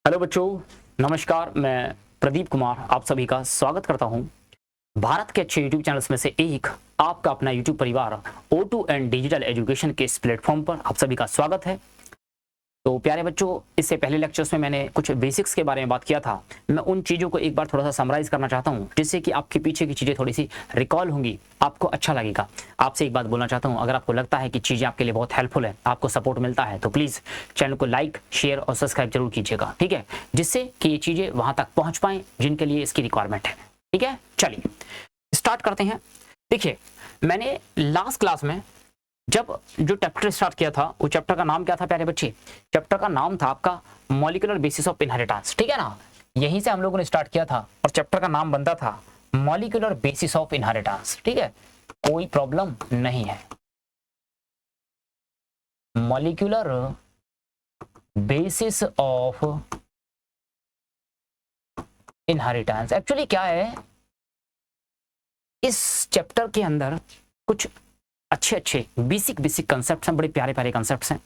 Hello बच्चों, नमस्कार। मैं प्रदीप कुमार आप सभी का स्वागत करता हूं भारत के अच्छे YouTube चैनल्स में से एक आपका अपना YouTube परिवार O2N डिजिटल एजुकेशन के इस प्लेटफॉर्म पर आप सभी का स्वागत है। तो प्यारे बच्चों, इससे पहले लेक्चर्स में मैंने कुछ बेसिक्स के बारे में बात किया था। मैं उन चीज़ों को एक बार थोड़ा सा समराइज करना चाहता हूं, जिससे कि आपके पीछे की चीज़ें थोड़ी सी रिकॉल होंगी, आपको अच्छा लगेगा। आपसे एक बात बोलना चाहता हूं, अगर आपको लगता है कि चीज़ें आपके लिए बहुत हेल्पफुल है, आपको सपोर्ट मिलता है, तो प्लीज़ चैनल को लाइक, शेयर और सब्सक्राइब जरूर कीजिएगा, ठीक है, जिससे कि ये चीज़ें वहाँ तक पहुँच पाएँ जिनके लिए इसकी रिक्वायरमेंट है। ठीक है, चलिए स्टार्ट करते हैं। देखिए, मैंने लास्ट क्लास में जब जो चैप्टर स्टार्ट किया था, वो चैप्टर का नाम क्या था प्यारे बच्चे? चैप्टर का नाम था आपका मॉलिक्यूलर बेसिस ऑफ इनहेरिटेंस, ठीक है ना। यहीं से हम लोगों ने स्टार्ट किया था और चैप्टर का नाम बनता था मॉलिक्यूलर बेसिस ऑफ इनहेरिटेंस, ठीक है, कोई प्रॉब्लम नहीं है। Molecular basis of inheritance actually क्या है, इस चैप्टर के अंदर कुछ अच्छे बेसिक कंसेप्ट हैं, बड़े प्यारे कंसेप्ट्स हैं।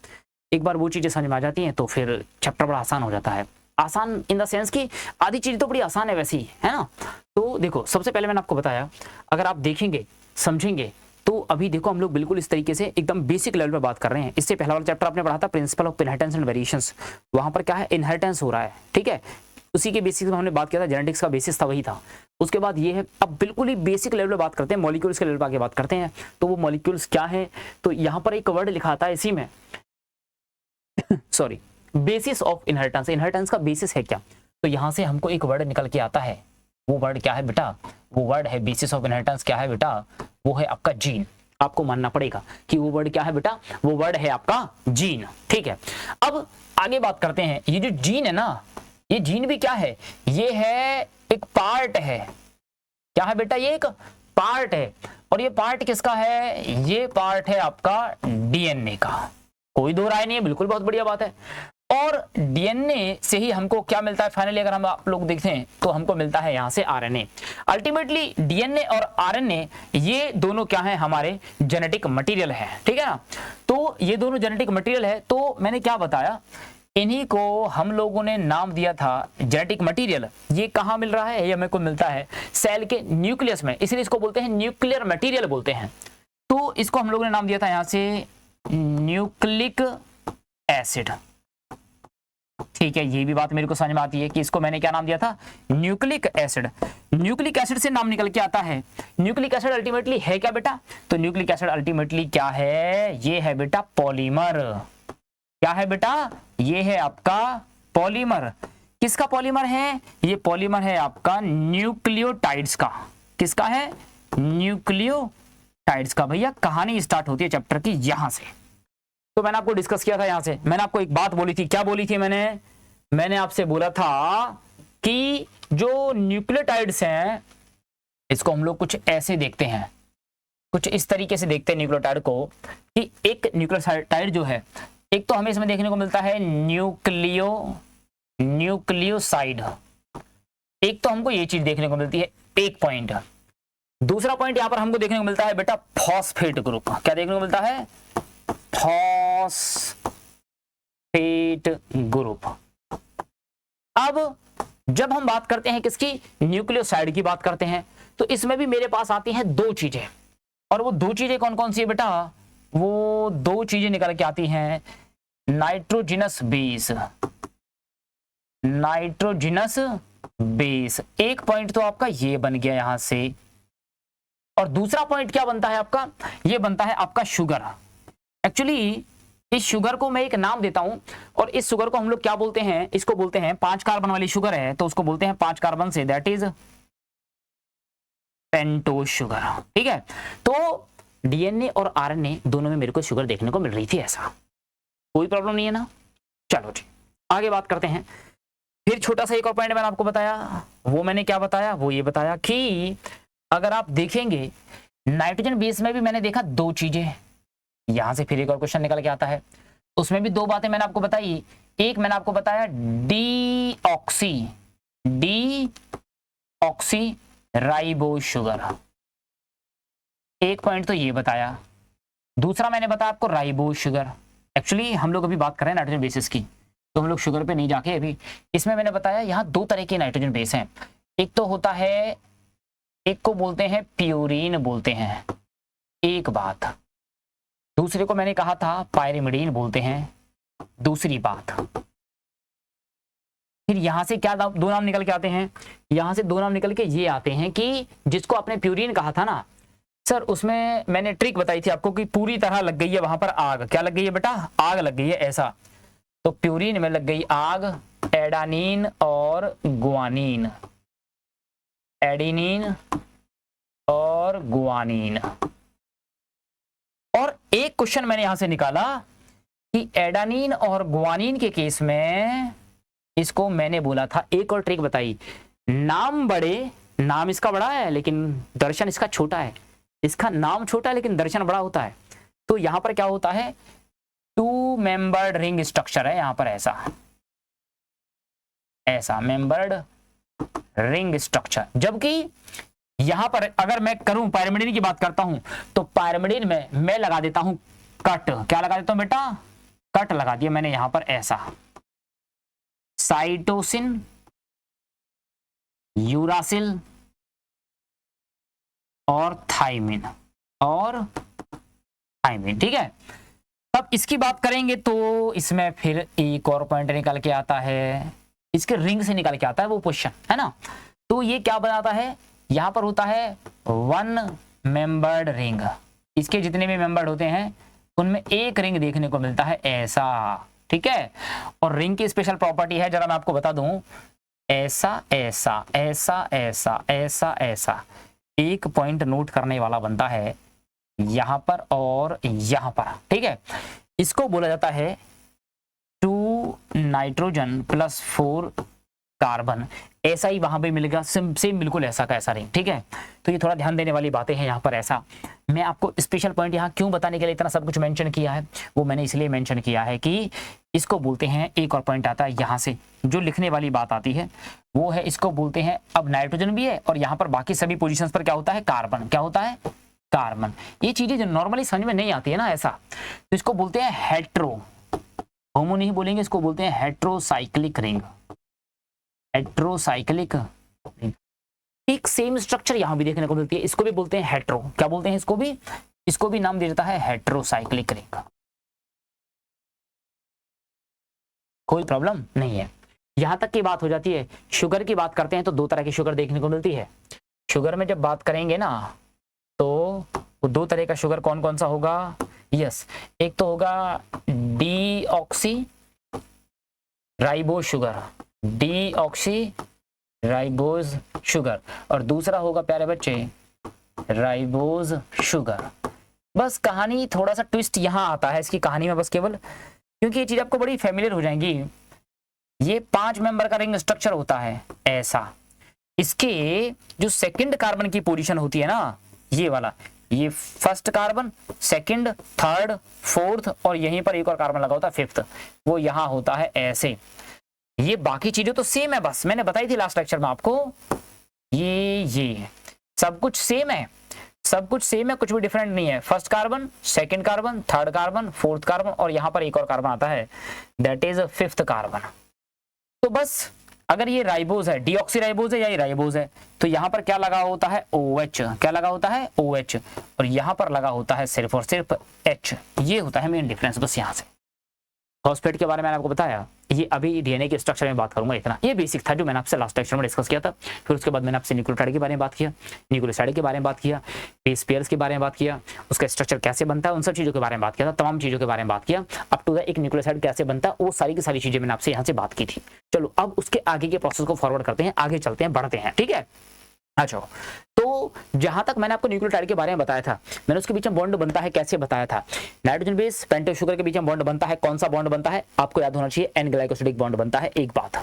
एक बार वो चीजें समझ में आ जाती हैं तो फिर चैप्टर बड़ा आसान हो जाता है। आसान इन द सेंस कि आधी चीज तो बड़ी आसान है वैसे ही, है ना। तो देखो, सबसे पहले मैंने आपको बताया, अगर आप देखेंगे समझेंगे तो अभी देखो हम लोग बिल्कुल इस तरीके से एकदम बेसिक लेवल पे बात कर रहे हैं। इससे पहला वाला चैप्टर आपने पढ़ा था principle of inheritance and variations, वहां पर क्या है, इनहेरिटेंस हो रहा है, ठीक है। उसी के बेसिस में हमने बात किया था, जेनेटिक्स का बेसिस था, वही था। उसके बाद ये है, अब बिल्कुल ही बेसिक लेवल पे बात करते हैं, मॉलिक्यूल्स के लेवल पे आगे बात करते हैं। तो वो मॉलिक्यूल्स क्या है, तो यहाँ पर एक वर्ड लिखा था इसी में sorry, basis of inheritance. Inheritance का बेसिस है क्या, तो यहाँ से हमको एक वर्ड निकल के आता है। वो वर्ड क्या है बेटा? वो वर्ड है बेसिस ऑफ इनहेरिटेंस, क्या है बेटा? वो है आपका जीन। आपको मानना पड़ेगा कि वो वर्ड क्या है बेटा, वो वर्ड है आपका जीन, ठीक है। अब आगे बात करते हैं, ये जो जीन है ना, ये जीन भी क्या है, ये है एक पार्ट है। क्या है बेटा? ये एक पार्ट है। और ये पार्ट किसका है? ये पार्ट है आपका डीएनए का। कोई दो राय नहीं है, बिल्कुल बहुत बढ़िया बात है। और डीएनए से ही हमको क्या मिलता है फाइनली, अगर हम आप लोग देखते हैं तो हमको मिलता है यहां से आरएनए। अल्टीमेटली डीएनए और आरएनए ये दोनों क्या है, हमारे जेनेटिक मटेरियल है, ठीक है ना। तो ये दोनों जेनेटिक मटेरियल है। तो मैंने क्या बताया, इन्हीं को हम लोगों ने नाम दिया था जेनेटिक मटेरियल। ये कहाँ मिल रहा है? ये हमें को मिलता है सेल के न्यूक्लियस में, इसलिए इसको बोलते हैं न्यूक्लियर मटेरियल बोलते हैं। तो इसको हम लोगों ने नाम दिया था यहाँ से न्यूक्लिक एसिड, ठीक है। ये भी बात मेरे को समझ में आती है कि इसको मैंने क्या नाम दिया था, न्यूक्लिक एसिड। न्यूक्लिक एसिड से नाम निकल के आता है। न्यूक्लिक एसिड अल्टीमेटली है क्या बेटा? तो न्यूक्लिक एसिड अल्टीमेटली क्या है? ये है बेटा पॉलीमर। क्या है बेटा? ये है आपका पॉलीमर। किसका पॉलीमर है? ये पॉलीमर है आपका न्यूक्लियोटाइड्स का। किसका है? न्यूक्लियोटाइड्स का। भैया कहानी स्टार्ट होती है चैप्टर की यहां से। तो मैंने आपको डिस्कस किया था यहां से, मैंने आपको एक बात बोली थी। क्या बोली थी मैंने आपसे बोला था कि जो न्यूक्लियोटाइड्स हैं, इसको हम लोग कुछ ऐसे देखते हैं, कुछ इस तरीके से देखते हैं न्यूक्लियोटाइड को, कि एक न्यूक्लियोटाइड जो है, एक तो हमें इसमें देखने को मिलता है न्यूक्लियोसाइड। एक तो हमको ये चीज देखने को मिलती है, एक पॉइंट। दूसरा पॉइंट यहां पर हमको देखने को मिलता है बेटा फॉस्फेट ग्रुप। क्या देखने को मिलता है? Phosphate group. अब जब हम बात करते हैं किसकी, न्यूक्लियोसाइड की बात करते हैं, तो इसमें भी मेरे पास आती हैं दो चीजें। और वो दो चीजें कौन कौन सी है बेटा? वो दो चीजें निकल के आती हैं, नाइट्रोजिनस बेस। नाइट्रोजिनस बेस एक पॉइंट तो आपका ये बन गया यहां से। और दूसरा पॉइंट क्या बनता है आपका? ये बनता है आपका शुगर। एक्चुअली इस शुगर को मैं एक नाम देता हूं, और इस शुगर को हम लोग क्या बोलते हैं? इसको बोलते हैं 5 कार्बन वाली शुगर है, तो उसको बोलते हैं 5 कार्बन से, दैट इज पेंटोज शुगर, ठीक है। तो डीएनए और आरएनए दोनों में मेरे को शुगर देखने को मिल रही थी, ऐसा कोई प्रॉब्लम नहीं है ना। चलो जी आगे बात करते हैं। फिर छोटा सा एक और पॉइंट मैंने आपको बताया, वो मैंने क्या बताया, वो ये बताया कि अगर आप देखेंगे नाइट्रोजन बेस में भी मैंने देखा दो चीजें। यहां से फिर एक और क्वेश्चन निकल के आता है, उसमें भी दो बातें मैंने आपको बताई। एक मैंने आपको बताया डीऑक्सी राइबोज शुगर, एक पॉइंट तो ये बताया। दूसरा मैंने बताया आपको राइबोज शुगर। एक्चुअली हम लोग अभी बात कर रहे हैं नाइट्रोजन बेसिस की, तो हम लोग शुगर पे नहीं जाके अभी इसमें मैंने बताया यहाँ दो तरह के नाइट्रोजन बेस हैं। एक तो होता है, एक को बोलते हैं प्यूरीन बोलते हैं, एक बात। दूसरे को मैंने कहा था पायरिमिडीन बोलते हैं, दूसरी बात। फिर यहां से क्या दो नाम निकल के आते हैं, यहां से दो नाम निकल के ये आते हैं कि जिसको आपने प्यूरीन कहा था ना सर, उसमें मैंने ट्रिक बताई थी आपको कि पूरी तरह लग गई है वहां पर आग। क्या लग गई है बेटा? आग लग गई है ऐसा। तो प्यूरीन में लग गई आग, एडानीन और गुआनीन, एडिनिन और गुआनीन। और एक क्वेश्चन मैंने यहां से निकाला कि एडानीन और गुआनीन के केस में इसको मैंने बोला था, एक और ट्रिक बताई, नाम बड़े, नाम इसका बड़ा है लेकिन दर्शन इसका छोटा है, इसका नाम छोटा है लेकिन दर्शन बड़ा होता है। तो यहां पर क्या होता है, 2 मेंबर्ड रिंग स्ट्रक्चर है यहां पर, ऐसा मेंबर्ड रिंग स्ट्रक्चर। जबकि यहां पर अगर मैं करूं पायरिमिडीन की बात करता हूं तो पायरिमिडीन में मैं लगा देता हूं कट। क्या लगा देता हूं बेटा? कट लगा दिया मैंने यहां पर ऐसा, साइटोसिन, यूरासिल और थाइमिन ठीक है। तब इसकी बात करेंगे तो इसमें फिर एक और पॉइंट निकल के आता है, इसके रिंग से निकल के आता है वो क्वेश्चन, है ना। तो ये क्या बनाता है, यहां पर होता है 1 मेंबर्ड रिंग। इसके जितने भी मेंबर्ड होते हैं उनमें एक रिंग देखने को मिलता है ऐसा, ठीक है। और रिंग की स्पेशल प्रॉपर्टी है, जरा मैं आपको बता दूं, ऐसा ऐसा ऐसा ऐसा ऐसा ऐसा एक पॉइंट नोट करने वाला बनता है यहां पर और यहां पर, ठीक है। इसको बोला जाता है 2 नाइट्रोजन प्लस 4 कार्बन। ऐसा ही वहां पे मिलेगा, सेम बिल्कुल ऐसा का ऐसा रिंग, ठीक है। तो ये थोड़ा ध्यान देने वाली बातें हैं यहाँ पर। ऐसा मैं आपको स्पेशल पॉइंट यहाँ क्यों बताने के लिए इतना सब कुछ मेंशन किया है, वो मैंने इसलिए मेंशन किया है कि इसको बोलते हैं, एक और पॉइंट आता है यहाँ से जो लिखने वाली बात आती है वो है, इसको बोलते हैं, अब नाइट्रोजन भी है और यहाँ पर बाकी सभी पोजिशन पर क्या होता है, कार्बन। क्या होता है? कार्बन। ये चीजें जो नॉर्मली समझ में नहीं आती है ना ऐसा, तो इसको बोलते हैं हेट्रो, होमो नहीं बोलेंगे, इसको बोलते हैं हेट्रोसाइक्लिक रिंग, हेट्रोसाइक्लिक रिंग। एक सेम स्ट्रक्चर यहां भी देखने को मिलती है, इसको भी बोलते हैं हेट्रो। क्या बोलते हैं इसको भी? इसको भी नाम दिया जाता है हेट्रोसाइक्लिक रिंग। कोई प्रॉब्लम नहीं है। यहां तक की बात हो जाती है। शुगर की बात करते हैं तो दो तरह की शुगर देखने को मिलती है। शुगर में जब बात करेंगे ना तो दो तरह का शुगर कौन कौन सा होगा? यस, एक तो होगा deoxy ribose sugar, deoxy ribose sugar, और दूसरा होगा प्यारे बच्चे राइबोज शुगर। बस कहानी थोड़ा सा ट्विस्ट यहां आता है इसकी कहानी में, बस केवल क्योंकि ये चीज आपको बड़ी फेमिलियर हो जाएंगी। ये 5 मेंबर का रिंग स्ट्रक्चर होता है ऐसा। इसके जो सेकंड कार्बन की पोजीशन होती है ना, ये वाला, ये first carbon, second, third, fourth और यहीं पर एक और कार्बन लगा होता है फिफ्थ, वो यहां होता है ऐसे। ये बाकी चीजें तो सेम है, बस मैंने बताई थी लास्ट लेक्चर में आपको, ये सब कुछ सेम है, सब कुछ सेम है, कुछ भी डिफरेंट नहीं है। First carbon, second carbon, third carbon, fourth carbon और यहां पर एक और कार्बन आता है, दैट इज फिफ्थ कार्बन। तो बस अगर ये राइबोज है, डीऑक्सी राइबोज है या ये राइबोज है, तो यहां पर क्या लगा होता है? OH। क्या लगा होता है? OH। और यहां पर लगा होता है सिर्फ और सिर्फ H। ये होता है मेन डिफरेंस बस यहां से। फॉस्फेट के बारे में मैंने आपको बताया, ये अभी डीएनए के स्ट्रक्चर में बात करूंगा इतना, ये बेसिक था जो मैंने आपसे लास्ट लेक्चर में डिस्कस किया था। फिर उसके बाद मैंने आपसे न्यूक्लियोटाइड के बारे में बात किया, न्यूक्लियोसाइड के बारे में बात किया, बेस पेयर्स के बारे में बात किया, उसका स्ट्रक्चर कैसे बनता है, उन सब चीजों के बारे में बात किया था, तमाम चीजों के बारे में बात किया। अप टू द एक न्यूक्लियोसाइड कैसे बनता है, वो सारी की सारी चीजें मैंने आपसे यहाँ से बात की थी। चलो अब उसके आगे के प्रोसेस को फॉरवर्ड करते हैं, आगे चलते हैं, बढ़ते हैं, ठीक है। अच्छा, तो जहां तक मैंने आपको न्यूक्लियोटाइड के बारे में बताया था, मैंने उसके बीच में बॉन्ड बनता है कैसे बताया था। नाइट्रोजन बेस पेंटोस शुगर के बीच में बॉन्ड बनता है, कौन सा बॉन्ड बनता है आपको याद होना चाहिए, एन ग्लाइकोसिडिक बॉन्ड बनता है, एक बात।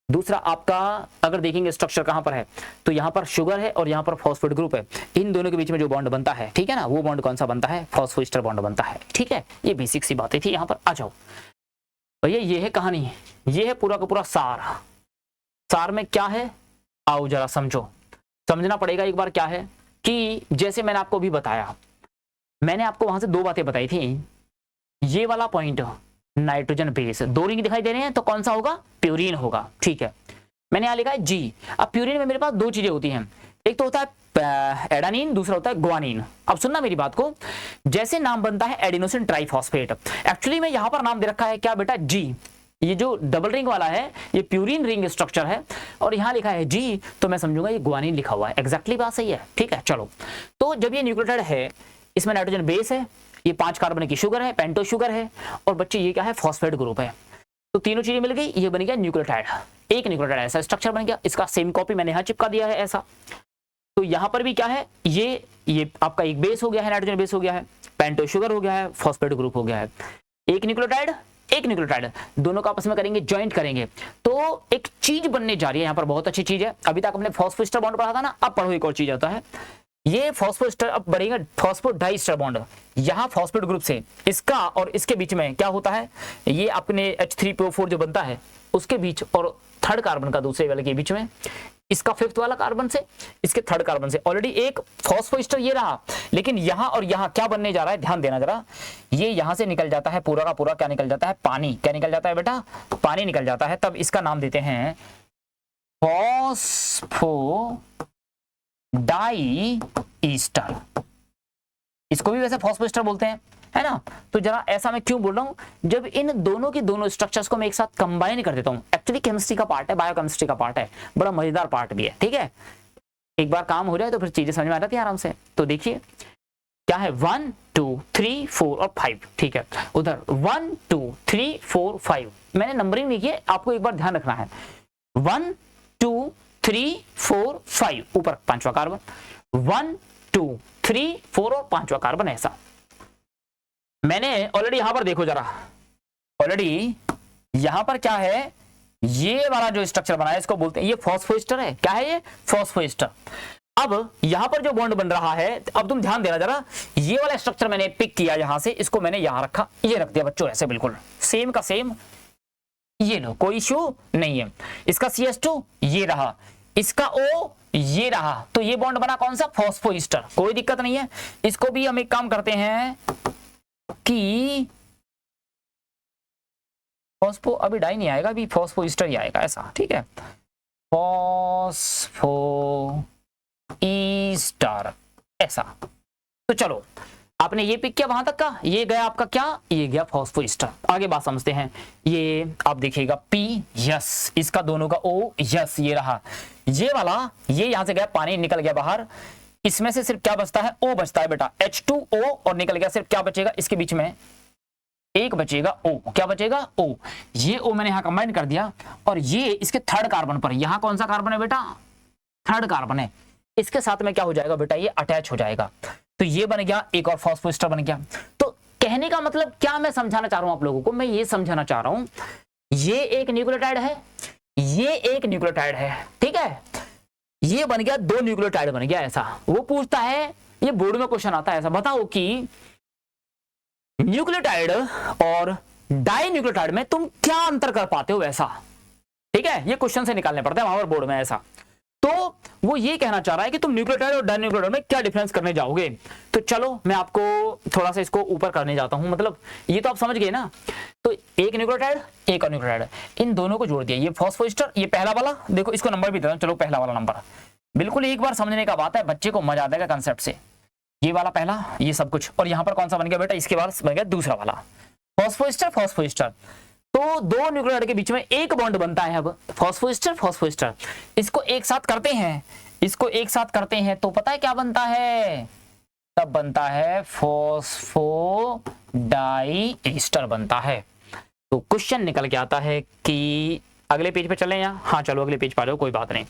दूसरा आपका अगर देखेंगे स्ट्रक्चर कहां पर है, तो यहां पर शुगर है और यहां पर फॉस्फेट ग्रुप है, इन दोनों के बीच में जो बॉन्ड बनता है, ठीक है ना, वो बॉन्ड कौन सा बनता है? फॉस्फोएस्टर बॉन्ड बनता है, ठीक है। ये बेसिक सी बातें थी। यहां पर आ जाओ भैया, ये है कहानी, ये है पूरा का पूरा सार। सार में क्या है आओ जरा समझो, समझना पड़ेगा एक बार। क्या है कि जैसे मैंने आपको अभी बताया, मैंने आपको वहां से दो बातें बताई थी। ये वाला पॉइंट नाइट्रोजन बेस, 2 रिंग दिखाई दे रहे हैं तो कौन सा होगा, प्यूरिन होगा। ठीक है, मैंने यहाँ लिखा है जी। अब प्यूरिन में मेरे पास 2 चीजें होती हैं, एक तो होता है एडानिन, दूसरा होता है ग्वानिन। अब सुनना मेरी बात को, जैसे नाम बनता है एडिनोसिन ट्राइफॉस्फेट, एक्चुअली में यहाँ पर नाम दे रखा है क्या बेटा, जी। ये जो डबल रिंग वाला है ये प्यूरिन रिंग स्ट्रक्चर है और यहाँ लिखा है जी, तो मैं समझूंगा ये ग्वानिन लिखा हुआ है। एग्जैक्टली बात सही है, ठीक है। चलो, तो जब ये न्यूक्लियोटाइड है, इसमें नाइट्रोजन बेस है, ये 5 कार्बन की शुगर है, पेंटोज शुगर है, और बच्चे ये क्या है, फॉस्फेट ग्रुप है। तो तीनों चीजें मिल गई, ये बन गया न्यूक्लियोटाइड। एक न्यूक्लियोटाइड ऐसा स्ट्रक्चर बन गया, इसका सेम कॉपी मैंने यहाँ चिपका दिया है ऐसा। तो यहाँ पर भी क्या है, ये आपका एक बेस हो गया है, नाइट्रोजन बेस हो गया है, पेंटोज शुगर हो गया है, फॉस्फेट ग्रुप हो गया है। एक न्यूक्लियोटाइड एक न्यूक्लियोटाइड, दोनों का आपस में करेंगे, ज्वाइंट करेंगे, तो एक चीज बनने जा रही है यहाँ पर, बहुत अच्छी चीज है। अभी तक हमने फॉस्फोएस्टर बॉन्ड पढ़ा था ना, अब पढ़ो एक और चीज आता है, ये फॉस्फोएस्टर अब बढ़ेगा फॉस्फोडाइस्टर बॉन्ड। यहाँ फॉस्फेट ग्रुप से इसका और इसके बीच में क्या होता है, ये अपने H3PO4 जो बनता है उसके बीच और थर्ड कार्बन का दूसरे वाले के बीच में, इसका 5th वाला कार्बन से इसके 3rd कार्बन से ऑलरेडी एक फॉस्फोएस्टर ये रहा, लेकिन यहाँ और यहाँ क्या बनने जा रहा है, ध्यान देना जरा। ये यहाँ से निकल जाता है पूरा का पूरा, क्या निकल जाता है, पानी। क्या निकल जाता है बेटा, पानी निकल जाता है। तब इसका नाम देते हैं फॉस्फोडाई ईस्टर। इसको भी वैसे फॉस्फोएस्टर बोलते हैं, है ना। तो जरा ऐसा मैं क्यों बोल रहा हूं, जब इन दोनों की दोनों स्ट्रक्चर्स को मैं एक साथ कंबाइन कर देता हूं, एक्चुअली केमिस्ट्री का पार्ट है, बायोकेमिस्ट्री का पार्ट है, बड़ा मजेदार पार्ट भी है, ठीक है। एक बार काम हो जाए तो फिर चीजें समझ में आ जाती है आराम से। तो देखिए क्या है, 1 2 3 4 और 5, ठीक है। उधर 1 2 3 4 5 मैंने नंबरिंग लिखी है, आपको एक बार ध्यान रखना है। 1 2 3 4 5 ऊपर 5वां कार्बन, 1 2 3 4 और 5वां कार्बन, ऐसा। मैंने ऑलरेडी यहां पर देखो जरा, ऑलरेडी यहां पर क्या है, ये वाला जो स्ट्रक्चर बना है इसको बोलते हैं, ये फॉस्फोएस्टर है। क्या है ये, फॉस्फोएस्टर। अब यहां पर जो बॉन्ड बन रहा है, अब तुम ध्यान देना जरा, ये वाला स्ट्रक्चर मैंने पिक किया यहां से, इसको मैंने यहां रखा, ये रख दिया बच्चों ऐसे, बिल्कुल सेम का सेम। ये लो, कोई इश्यू नहीं है। इसका CH2 ये रहा, इसका O ये रहा, तो ये बॉन्ड बना कौन सा, फॉस्फोएस्टर। कोई दिक्कत नहीं है। इसको भी हम एक काम करते हैं कि फॉस्फो अभी डाई नहीं आएगा, अभी फॉस्फोएस्टर ही आएगा, ऐसा, ठीक है। फॉस्फोईस्टर ऐसा। तो चलो, आपने ये पिक किया वहां तक का, ये गया आपका क्या, ये गया फॉस्फोएस्टर। आगे बात समझते हैं। ये आप देखिएगा P, यस, इसका दोनों का O, यस, ये रहा, ये वाला, ये यहां से गया, पानी निकल गया बाहर, इसमें से सिर्फ क्या बचता है, O बचता है बेटा, H2O, और निकल गया, सिर्फ क्या बचेगा, इसके बीच में एक बचेगा O। क्या बचेगा, O। ये O मैंने यहां कंबाइन कर दिया, और ये इसके 3rd कार्बन पर, यहां कौन सा कार्बन है बेटा, 3rd कार्बन है, इसके साथ में क्या हो जाएगा बेटा, ये अटैच हो जाएगा। तो ये बन गया, एक और फॉस्फोएस्टर बन गया। तो कहने का मतलब क्या मैं समझाना चाह रहा हूं आप लोगों को, मैं ये समझाना चाह रहा हूं, ये एक न्यूक्लियोटाइड है, ये एक न्यूक्लियोटाइड है, ठीक है। ये बन गया 2 न्यूक्लियोटाइड बन गया, ऐसा। वो पूछता है, ये बोर्ड में क्वेश्चन आता है ऐसा, बताओ कि न्यूक्लियोटाइड और डाई न्यूक्लियोटाइड में तुम क्या अंतर कर पाते हो, ऐसा, ठीक है। ये क्वेश्चन से निकालने पड़ते हैं वहां पर बोर्ड में, ऐसा। तो वो ये कहना चाह रहा है कि तुम न्यूक्लियोटाइड और डाई न्यूक्लियोटाइड में क्या डिफरेंस करने जाओगे। तो चलो मैं आपको थोड़ा सा इसको ऊपर करने जाता हूं, मतलब ये तो आप समझ गए ना। तो एक न्यूक्लियोटाइड, एक और न्यूक्लियोटाइड, इन दोनों को जोड़ दिया, ये फॉस्फोएस्टर, ये पहला वाला, देखो इसको नंबर भी दे रहा हूं, चलो पहला वाला नंबर, बिल्कुल एक बार समझने का बात है, बच्चे को मजा आ जाएगा कंसेप्ट से। ये वाला पहला, ये सब कुछ, और यहां पर कौन सा बन गया बेटा, इसके बाद बन गया दूसरा वाला, फॉस्फोएस्टर फॉस्फोएस्टर। तो 2 न्यूक्लियोटाइड के बीच में एक बॉन्ड बनता है, अब फॉस्फोएस्टर फॉस्फोएस्टर, इसको एक साथ करते हैं, इसको एक साथ करते हैं, तो पता है क्या बनता है, तब बनता है फॉस्फोडाईस्टर बनता है। तो क्वेश्चन निकल के आता है कि अगले पेज पे चलें या, हाँ चलो अगले पेज पे आ जाओ, कोई बात नहीं।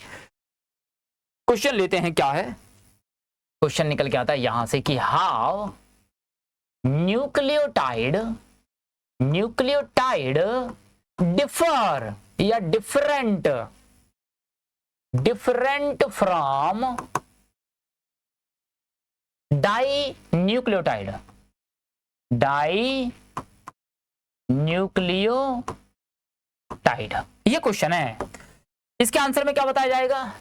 क्वेश्चन लेते हैं, क्या है क्वेश्चन निकल के आता है यहां से कि हाउ न्यूक्लियोटाइड डिफर या डिफरेंट फ्रॉम डाई न्यूक्लियोटाइड ये क्वेश्चन है। इसके आंसर में क्या बताया जाएगा,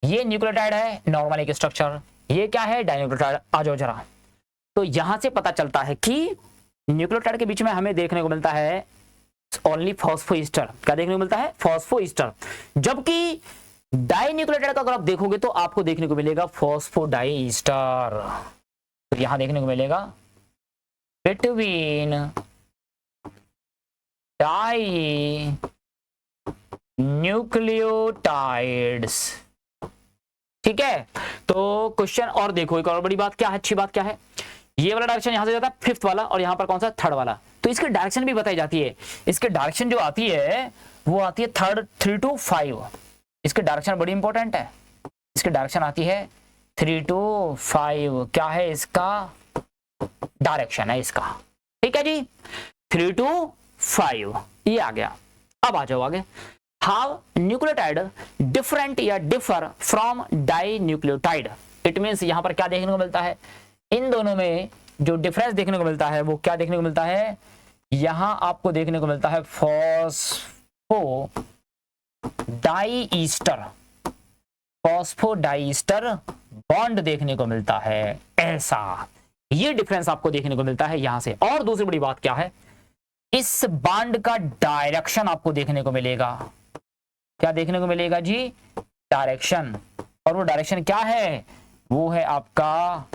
ये न्यूक्लियोटाइड है, नॉर्मल एक स्ट्रक्चर, ये क्या है, डाइन्यूक्लियोटाइड। आ जाओ जरा। तो यहां से पता चलता है कि न्यूक्लियोटाइड के बीच में हमें देखने को मिलता है ओनली फॉस्फोईस्टर। क्या देखने को मिलता है? फॉस्फोईस्टर। जबकि डाई न्यूक्लियोटाइड का अगर आप देखोगे तो आपको देखने को मिलेगा फॉस्फोडाईस्टर। तो यहां देखने को मिलेगा बिटवीन डाई न्यूक्लियोटाइड्स। ठीक है, तो क्वेश्चन और देखो, एक और बड़ी बात क्या है, अच्छी बात क्या है, ये वाला डायरेक्शन यहां से जाता है फिफ्थ वाला, और यहां पर कौन सा? थर्ड वाला। तो इसकी डायरेक्शन भी बताई जाती है। इसकी डायरेक्शन जो आती है वो आती है थर्ड 3 to 5। इसकी डायरेक्शन बड़ी इंपॉर्टेंट है। इसकी डायरेक्शन आती है 3 to 5। क्या है इसका डायरेक्शन? है इसका, ठीक है जी, 3 to 5 ये आ गया। अब आ जाओ आगे। हाउ न्यूक्लियोटाइड डिफरेंट या differ from dinucleotide. It means यहां पर क्या देखने को मिलता है? इन दोनों में जो डिफरेंस देखने को मिलता है वो क्या देखने को मिलता है? यहां आपको देखने को मिलता है फॉस्फोडाईस्टर। फॉस्फोडाईस्टर बॉन्ड देखने को मिलता है, ऐसा ये डिफरेंस आपको देखने को मिलता है यहां से। और दूसरी बड़ी बात क्या है, इस बॉन्ड का डायरेक्शन आपको देखने को मिलेगा। क्या देखने को मिलेगा जी? डायरेक्शन। और वो डायरेक्शन क्या है? वो है आपका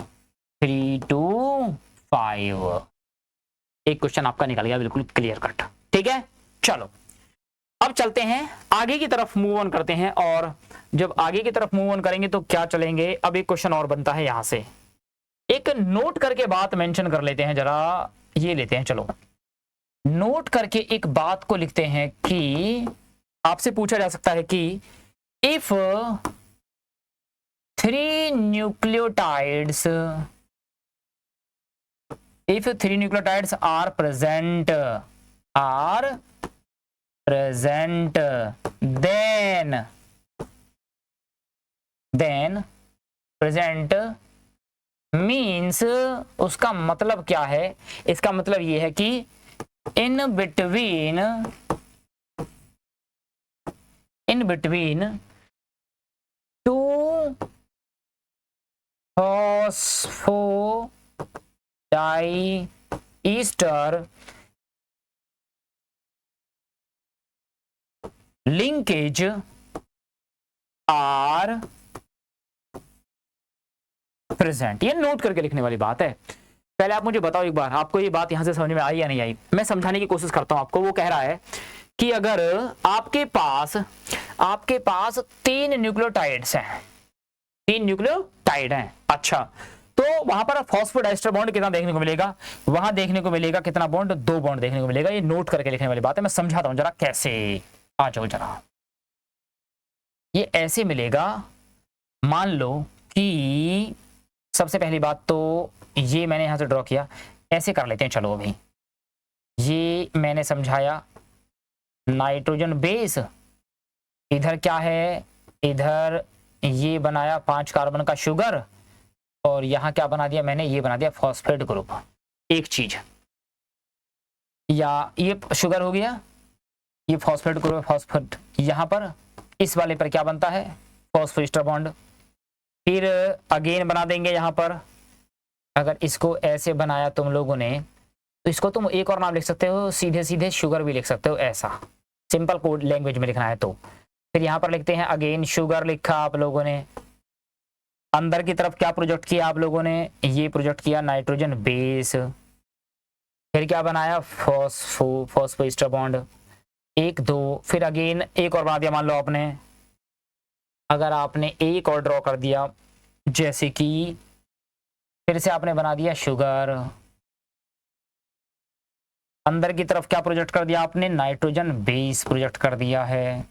3 to 5। एक क्वेश्चन आपका निकल गया बिल्कुल क्लियर कट। ठीक है, चलो अब चलते हैं आगे की तरफ, मूव ऑन करते हैं। और जब आगे की तरफ मूव ऑन करेंगे तो क्या चलेंगे, अब एक क्वेश्चन और बनता है यहां से। एक नोट करके बात मेंशन कर लेते हैं, जरा ये लेते हैं, चलो नोट करके एक बात को लिखते हैं कि आपसे पूछा जा सकता है कि if 3 nucleotides are present, then present means उसका मतलब क्या है? इसका मतलब ये है कि in between two phosphodiester linkage are present. ये नोट करके लिखने वाली बात है। पहले आप मुझे बताओ एक बार, आपको ये बात यहां से समझ में आई या नहीं आई? मैं समझाने की कोशिश करता हूं आपको। वो कह रहा है कि अगर आपके पास 3 न्यूक्लियोटाइड्स हैं, 3 न्यूक्लियोटाइड हैं, अच्छा, तो वहां पर फॉस्फोडाइस्टर बॉन्ड कितना देखने को मिलेगा? वहां देखने को मिलेगा कितना बॉन्ड? 2 बॉन्ड देखने को मिलेगा। ये नोट करके लिखने वाली बात है। मैं समझाता हूं जरा कैसे। आ जाओ जरा, ये ऐसे मिलेगा। मान लो कि सबसे पहली बात तो ये मैंने यहां से ड्रॉ किया, ऐसे कर लेते हैं। चलो अभी ये मैंने समझाया, नाइट्रोजन बेस, इधर क्या है? इधर ये बनाया 5 कार्बन का शुगर, और यहां क्या बना दिया मैंने? ये बना दिया फॉस्फेट ग्रुप। एक चीज, या ये शुगर हो गया, ये फॉस्फेट ग्रुप, फॉस्फेट। यहां पर इस वाले पर क्या बनता है? Phosphoester bond. फिर अगेन बना देंगे यहां पर। अगर इसको ऐसे बनाया तुम लोगों ने, तो इसको तुम एक और नाम लिख सकते हो, सीधे सीधे शुगर भी लिख सकते हो, ऐसा सिंपल कोड लैंग्वेज में लिखना है तो। फिर यहां पर लिखते हैं अगेन शुगर लिखा आप लोगों ने। अंदर की तरफ क्या प्रोजेक्ट किया आप लोगों ने? ये प्रोजेक्ट किया नाइट्रोजन बेस। फिर क्या बनाया? Phosphoester bond 1 2। फिर अगेन एक और बना दिया। मान लो आपने, अगर आपने एक और ड्रॉ कर दिया, जैसे कि फिर से आपने बना दिया शुगर। अंदर की तरफ क्या प्रोजेक्ट कर दिया आपने? नाइट्रोजन बेस प्रोजेक्ट कर दिया है।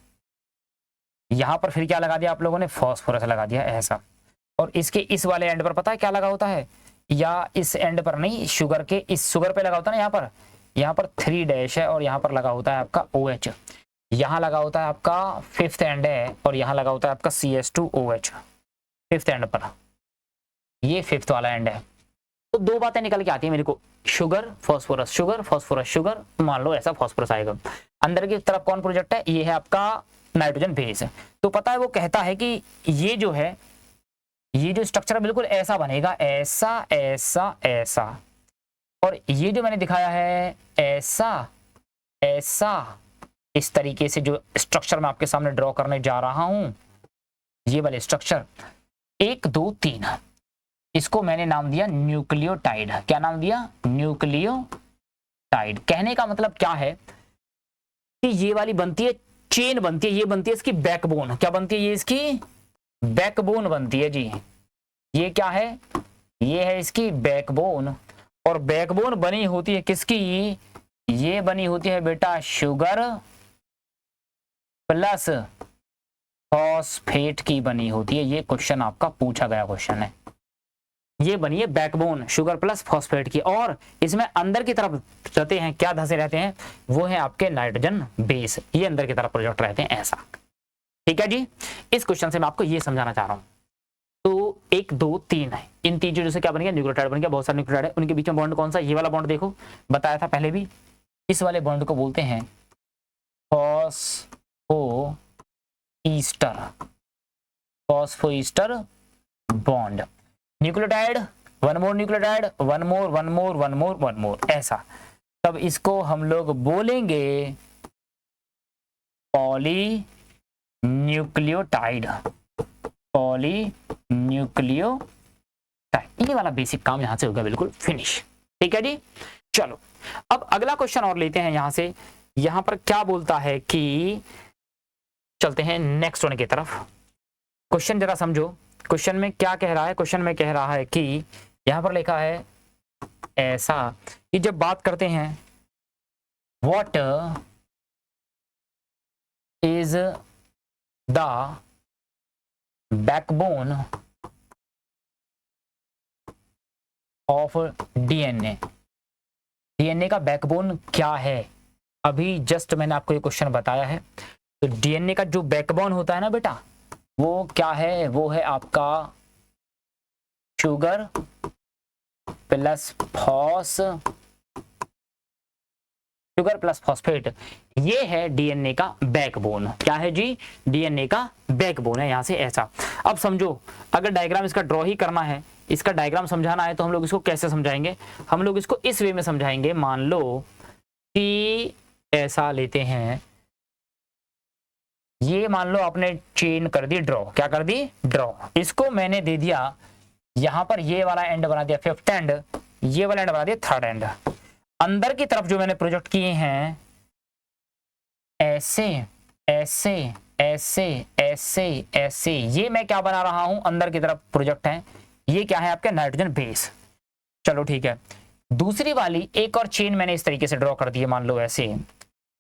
यहां पर फिर क्या लगा दिया आप लोगों ने? फॉस्फोरस लगा दिया, ऐसा। और इसके इस वाले एंड पर पता है क्या लगा होता है? या इस एंड पर नहीं, शुगर के इस शुगर पे लगा होता है ना, यहाँ पर 3 डैश है, और यहाँ पर लगा होता है आपका OH। यहाँ लगा होता है आपका 5th एंड है, और यहाँ लगा होता है आपका CH2OH 5th एंड पर। ये 5th वाला एंड है। तो 2 बातें निकल के आती है मेरे को, sugar phosphorus, sugar phosphorus, sugar. मान लो ऐसा फॉस्फोरस आएगा। अंदर की तरफ कौन प्रोजेक्ट है? ये है आपका नाइट्रोजन बेस। तो पता है वो कहता है कि ये जो है, ये जो स्ट्रक्चर बिल्कुल ऐसा बनेगा, ऐसा ऐसा ऐसा। और ये जो मैंने दिखाया है ऐसा ऐसा, इस तरीके से जो स्ट्रक्चर मैं आपके सामने ड्रॉ करने जा रहा हूं, ये वाले स्ट्रक्चर 1 2 3, इसको मैंने नाम दिया न्यूक्लियोटाइड। क्या नाम दिया? न्यूक्लियोटाइड। कहने का मतलब क्या है कि ये वाली बनती है, चेन बनती है, ये बनती है इसकी बैकबोन। क्या बनती है? ये इसकी बैकबोन बनती है जी। ये क्या है? ये है इसकी बैकबोन। और बैकबोन बनी होती है किसकी? ये बनी होती है बेटा शुगर प्लस फॉस्फेट की बनी होती है। ये क्वेश्चन आपका पूछा गया क्वेश्चन है। ये बनी है बैकबोन शुगर प्लस फॉस्फेट की, और इसमें अंदर की तरफ रहते हैं, क्या धसे रहते हैं? वो है आपके नाइट्रोजन बेस। ये अंदर की तरफ प्रोजेक्ट रहते हैं ऐसा। ठीक है जी। इस क्वेश्चन से मैं आपको ये समझाना चाह रहा हूं। तो 1 2 3 है, इन तीन चीजों से क्या बन गया? न्यूक्लियोटाइड बन गया। बहुत सारे न्यूक्लियोटाइड है, उनके बीच में बॉन्ड कौन सा? ये वाला बॉन्ड देखो, बताया था पहले भी। इस वाले बॉन्ड को बोलते हैं phosphoester, phosphoester bond. Nucleotide, one more nucleotide, one more one more one more one more, ऐसा। तब इसको हम लोग बोलेंगे पॉली न्यूक्लियोटाइड, पॉली न्यूक्लियोटाइड। ये वाला बेसिक काम यहां से होगा बिल्कुल फिनिश। ठीक है जी। चलो अब अगला क्वेश्चन और लेते हैं यहां से। यहां पर क्या बोलता है कि चलते हैं नेक्स्ट वन की तरफ। क्वेश्चन जरा समझो, क्वेश्चन में क्या कह रहा है? क्वेश्चन में कह रहा है कि यहां पर लिखा है ऐसा कि जब बात करते हैं what is the backbone of DNA, DNA का बैकबोन क्या है? अभी जस्ट मैंने आपको ये क्वेश्चन बताया है। तो डीएनए का जो बैकबोन होता है ना बेटा, वो क्या है? वो है आपका sugar plus sugar plus phosphate. ये है डीएनए का बैकबोन। क्या है जी? डीएनए का बैकबोन है यहां से ऐसा। अब समझो, अगर डायग्राम इसका ड्रॉ ही करना है, इसका डायग्राम समझाना है, तो हम लोग इसको कैसे समझाएंगे? हम लोग इसको इस वे में समझाएंगे। मान लो कि ऐसा लेते हैं, ये मान लो आपने चेन कर दी ड्रॉ। क्या कर दी? ड्रॉ। इसको मैंने दे दिया यहां पर, ये वाला एंड बना दिया 5th एंड, ये वाला एंड बना दिया 3rd एंड। अंदर की तरफ जो मैंने प्रोजेक्ट किए हैं ऐसे ऐसे ऐसे ऐसे ऐसे, ये मैं क्या बना रहा हूं? अंदर की तरफ प्रोजेक्ट है। ये क्या है? आपके नाइट्रोजन बेस। चलो ठीक है। दूसरी वाली एक और चेन मैंने इस तरीके से ड्रॉ कर दी है, मान लो ऐसे।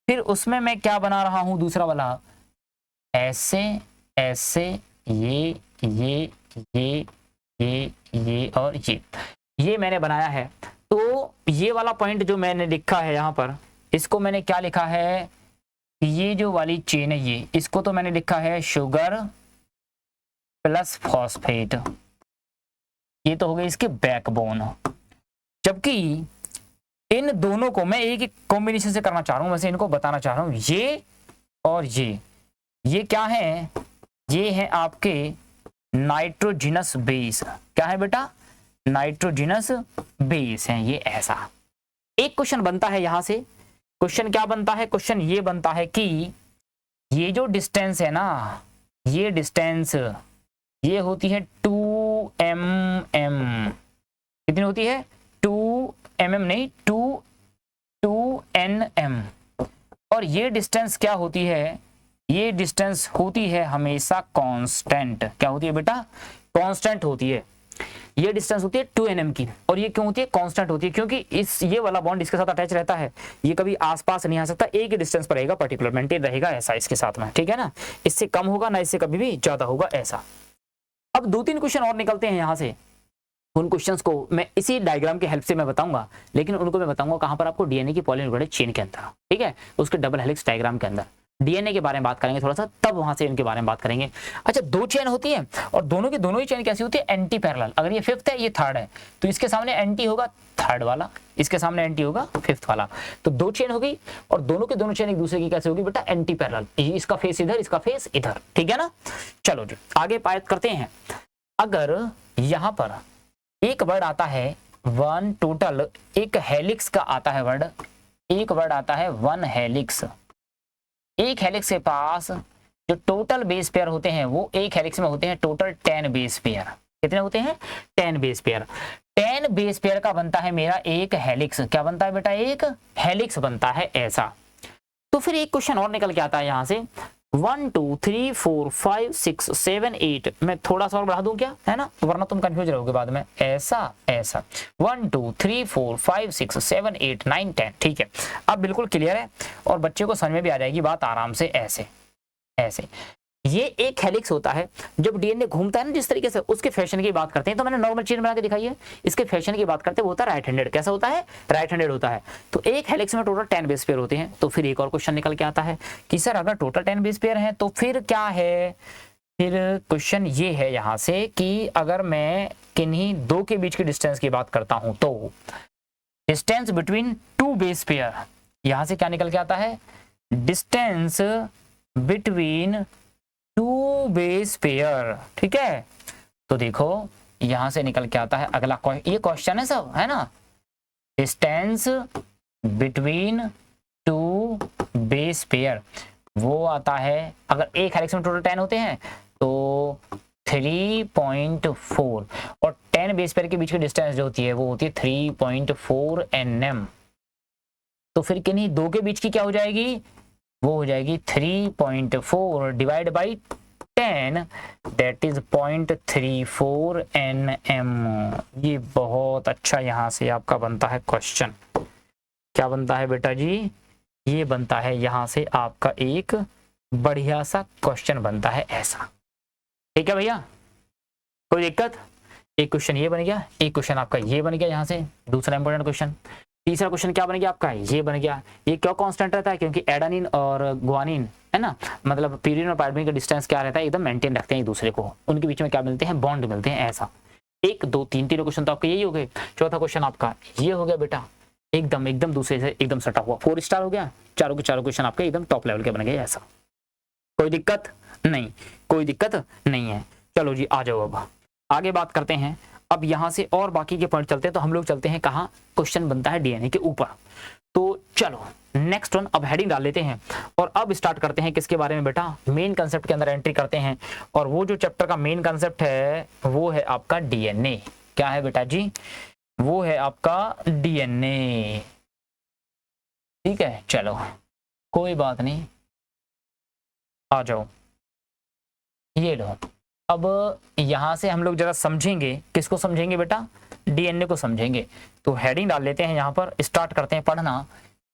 फिर उसमें मैं क्या बना रहा हूं? दूसरा वाला ऐसे ऐसे, ये और ये मैंने बनाया है। तो ये वाला पॉइंट जो मैंने लिखा है यहां पर, इसको मैंने क्या लिखा है? ये जो वाली चेन है, ये इसको तो मैंने लिखा है शुगर प्लस फॉस्फेट। ये तो हो गई इसके बैकबोन। जबकि इन दोनों को मैं एक एक कॉम्बिनेशन से करना चाह रहा हूं, वैसे इनको बताना चाह रहा हूं। ये और ये क्या है? ये है आपके नाइट्रोजिनस बेस। क्या है बेटा? नाइट्रोजिनस बेस है ये ऐसा। एक क्वेश्चन बनता है यहां से। क्वेश्चन क्या बनता है? क्वेश्चन ये बनता है कि ये जो डिस्टेंस है ना, ये डिस्टेंस ये होती है 2 mm। कितनी होती है? 2 mm नहीं, 2 Nm। और ये डिस्टेंस क्या होती है? ये डिस्टेंस होती है हमेशा कांस्टेंट। क्या होती है बेटा? कांस्टेंट होती है। ये डिस्टेंस होती है 2 nm की। और ये क्यों होती है? कांस्टेंट होती है क्योंकि ये वाला बॉन्ड इसके साथ अटैच रहता है, ये कभी आसपास नहीं आ सकता, एक ही डिस्टेंस पर रहेगा, पर्टिकुलर मेंटेन रहेगा ऐसा इसके साथ में। ठीक है ना? इससे कम होगा ना, इससे कभी भी ज्यादा होगा ऐसा। अब 2-3 क्वेश्चन और निकलते हैं यहां से। उन क्वेश्चंस को मैं इसी डायग्राम की हेल्प से मैं बताऊंगा, लेकिन उनको मैं बताऊंगा कहां पर? आपको डीएनए की पॉलीन्यूक्लियोटाइड चेन के अंदर। ठीक है? उसके डबल हेलिक्स डायग्राम के अंदर डीएनए के बारे में बात करेंगे थोड़ा सा, तब वहां से इनके बारे में बात करेंगे। अच्छा, 2 चेन होती है और दोनों की दोनों ही चेन कैसी होती है? Anti parallel. अगर ये 5th है, ये 3rd है, तो इसके सामने एंटी होगा 3rd वाला, इसके सामने एंटी होगा 5th वाला। तो 2 चेन हो गई और दोनों के दोनों चेन एक दूसरे की कैसे होगी बेटा? Anti parallel. इसका फेस इधर, इसका फेस इधर। ठीक है ना? चलो जी आगे बात करते हैं। अगर यहां पर एक वर्ड आता है वन टोटल, एक हेलिक्स का आता है वर्ड, एक वर्ड आता है वन हेलिक्स। एक हेलिक्स के पास जो टोटल बेस पेयर होते हैं वो एक हेलिक्स में होते हैं टोटल 10 बेस पेयर। कितने होते हैं? 10 बेस पेयर। 10 बेस पेयर का बनता है मेरा एक हेलिक्स। क्या बनता है बेटा? एक हेलिक्स बनता है ऐसा। तो फिर एक क्वेश्चन और निकल के आता है यहां से, 1 2 3 4 5 6 7 8, मैं थोड़ा सा और बढ़ा दूं क्या, है ना, वरना तुम कंफ्यूज रहोगे बाद में। ऐसा ऐसा 1 2 3 4 5 6 7 8 9 10, ठीक है। अब बिल्कुल क्लियर है और बच्चे को समझ में भी आ जाएगी बात आराम से। ऐसे ऐसे ये एक हेलिक्स होता है। जब डीएनए घूमता है ना जिस तरीके से, उसके फैशन की बात करते हैं, तो मैंने नॉर्मल चेन बना के दिखाई है। इसके फैशन की बात करते हैं वो होता है राइट हैंडेड। कैसा होता है? राइट हैंडेड होता है। तो एक हेलिक्स में टोटल 10 बेस पेयर होते हैं। तो फिर एक और क्वेश्चन निकल के आता है कि सर अगर टोटल 10 बेस पेयर है तो फिर क्या है? फिर क्वेश्चन ये है यहां से कि अगर मैं किन्हीं दो के बीच की डिस्टेंस की बात करता हूं तो distance between two base pair, यहां से क्या निकल के आता है? Distance between two base pair, ठीक है। तो देखो यहां से निकल के आता है अगला ये क्वेश्चन है सब, है ना। Distance between two base pair वो आता है, अगर एक हेलिक्स में टोटल 10 होते हैं तो 3.4 और 10 बेस पेयर के बीच की डिस्टेंस जो होती है वो होती है 3.4 nm। तो फिर किन्हीं दो के बीच की क्या हो जाएगी? वो हो जाएगी 3.4 divide by 10, that is 0.34 nm। ये बहुत अच्छा यहां से आपका बनता है क्वेश्चन। क्या बनता है बेटा जी? ये बनता है यहां से आपका एक बढ़िया सा क्वेश्चन बनता है ऐसा। ठीक है भैया, कोई दिक्कत? एक क्वेश्चन ये बन गया, एक क्वेश्चन आपका ये बन गया यहां से, दूसरा इंपॉर्टेंट क्वेश्चन। तीसरा क्वेश्चन क्या बन गया आपका? ये बन गया। ये क्यों कांस्टेंट रहता है? क्योंकि एडेनिन और गुआनिन, है ना, मतलब pyridine और पायरीडीन का डिस्टेंस क्या रहता है? एकदम मेंटेन रखते हैं एक दूसरे को, उनके बीच में क्या मिलते हैं? बॉन्ड मिलते हैं ऐसा। 1 2 3 तीनों क्वेश्चन तो आपके यही हो गए। चौथा क्वेश्चन आपका ये हो गया बेटा, एकदम एकदम दूसरे से एकदम सटा हुआ, 4 स्टार हो गया। चारों के चारों क्वेश्चन आपके एकदम टॉप लेवल के बन गए ऐसा। कोई दिक्कत नहीं? कोई दिक्कत नहीं है। चलो जी आ जाओ, अब आगे बात करते हैं। अब यहां से और बाकी के पॉइंट चलते हैं, तो हम लोग चलते हैं कहां? क्वेश्चन बनता है डीएनए के ऊपर। तो चलो नेक्स्ट वन, अब हेडिंग डाल लेते हैं और अब स्टार्ट करते हैं किसके बारे में बेटा? मेन कंसेप्ट के अंदर एंट्री करते हैं। और वो जो चैप्टर का मेन कंसेप्ट है वो है आपका डीएनए। क्या है बेटा जी? वो है आपका डीएनए। ठीक है, चलो कोई बात नहीं, आ जाओ। ये लो, अब यहां से हम लोग जरा समझेंगे, किसको समझेंगे बेटा? डीएनए को समझेंगे। तो हेडिंग डाल लेते हैं यहां पर, स्टार्ट करते हैं पढ़ना।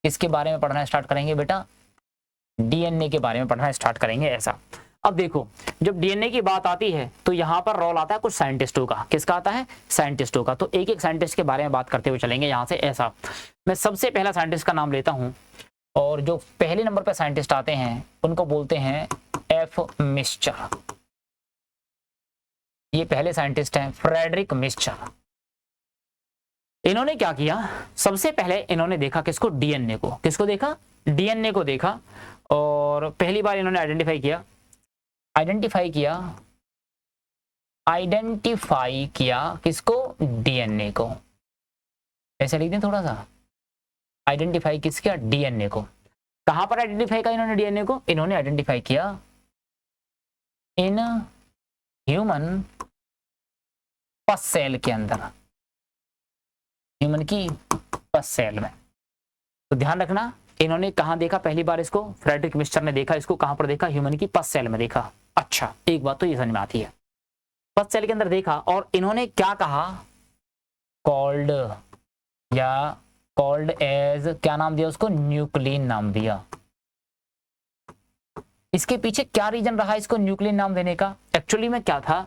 किसके बारे में पढ़ना स्टार्ट करेंगे बेटा? डीएनए के बारे में पढ़ना स्टार्ट करेंगे ऐसा। अब देखो, जब डीएनए की बात आती है तो यहां पर रोल आता है कुछ साइंटिस्टों का। किसका आता है? साइंटिस्टों का। तो एक एक साइंटिस्ट के बारे में बात करते हुए चलेंगे यहां से ऐसा। मैं सबसे पहला साइंटिस्ट का नाम लेता हूं, और जो पहले नंबर पर साइंटिस्ट आते हैं उनको बोलते हैं एफ मिस्चर। ये पहले साइंटिस्ट हैं फ्रेडरिक मिस्चर। इन्होंने क्या किया? सबसे पहले इन्होंने देखा किसको? डीएनए को। किसको देखा? डीएनए को देखा। और पहली बार इन्होंने आइडेंटिफाई किया किसको? डीएनए को। ऐसे लिख दें थोड़ा सा, आइडेंटिफाई किस किया? डीएनए को। कहां पर आइडेंटिफाई किया इन्होंने डीएनए को? इन्होंने आइडेंटिफाई किया इन ह्यूमन पस सेल के अंदर, ह्यूमन की पस सेल में। तो ध्यान रखना, इन्होंने कहां देखा पहली बार इसको? फ्रेडरिक मिस्चर ने देखा इसको कहां पर देखा? ह्यूमन की पस सेल में देखा। अच्छा, एक बात तो ये समझ में आती है, पस सेल के अंदर देखा और इन्होंने क्या कहा? कॉल्ड एज, क्या नाम दिया उसको? न्यूक्लिन नाम दिया। इसके पीछे क्या रीजन रहा इसको न्यूक्लिन नाम देने का? एक्चुअली में क्या था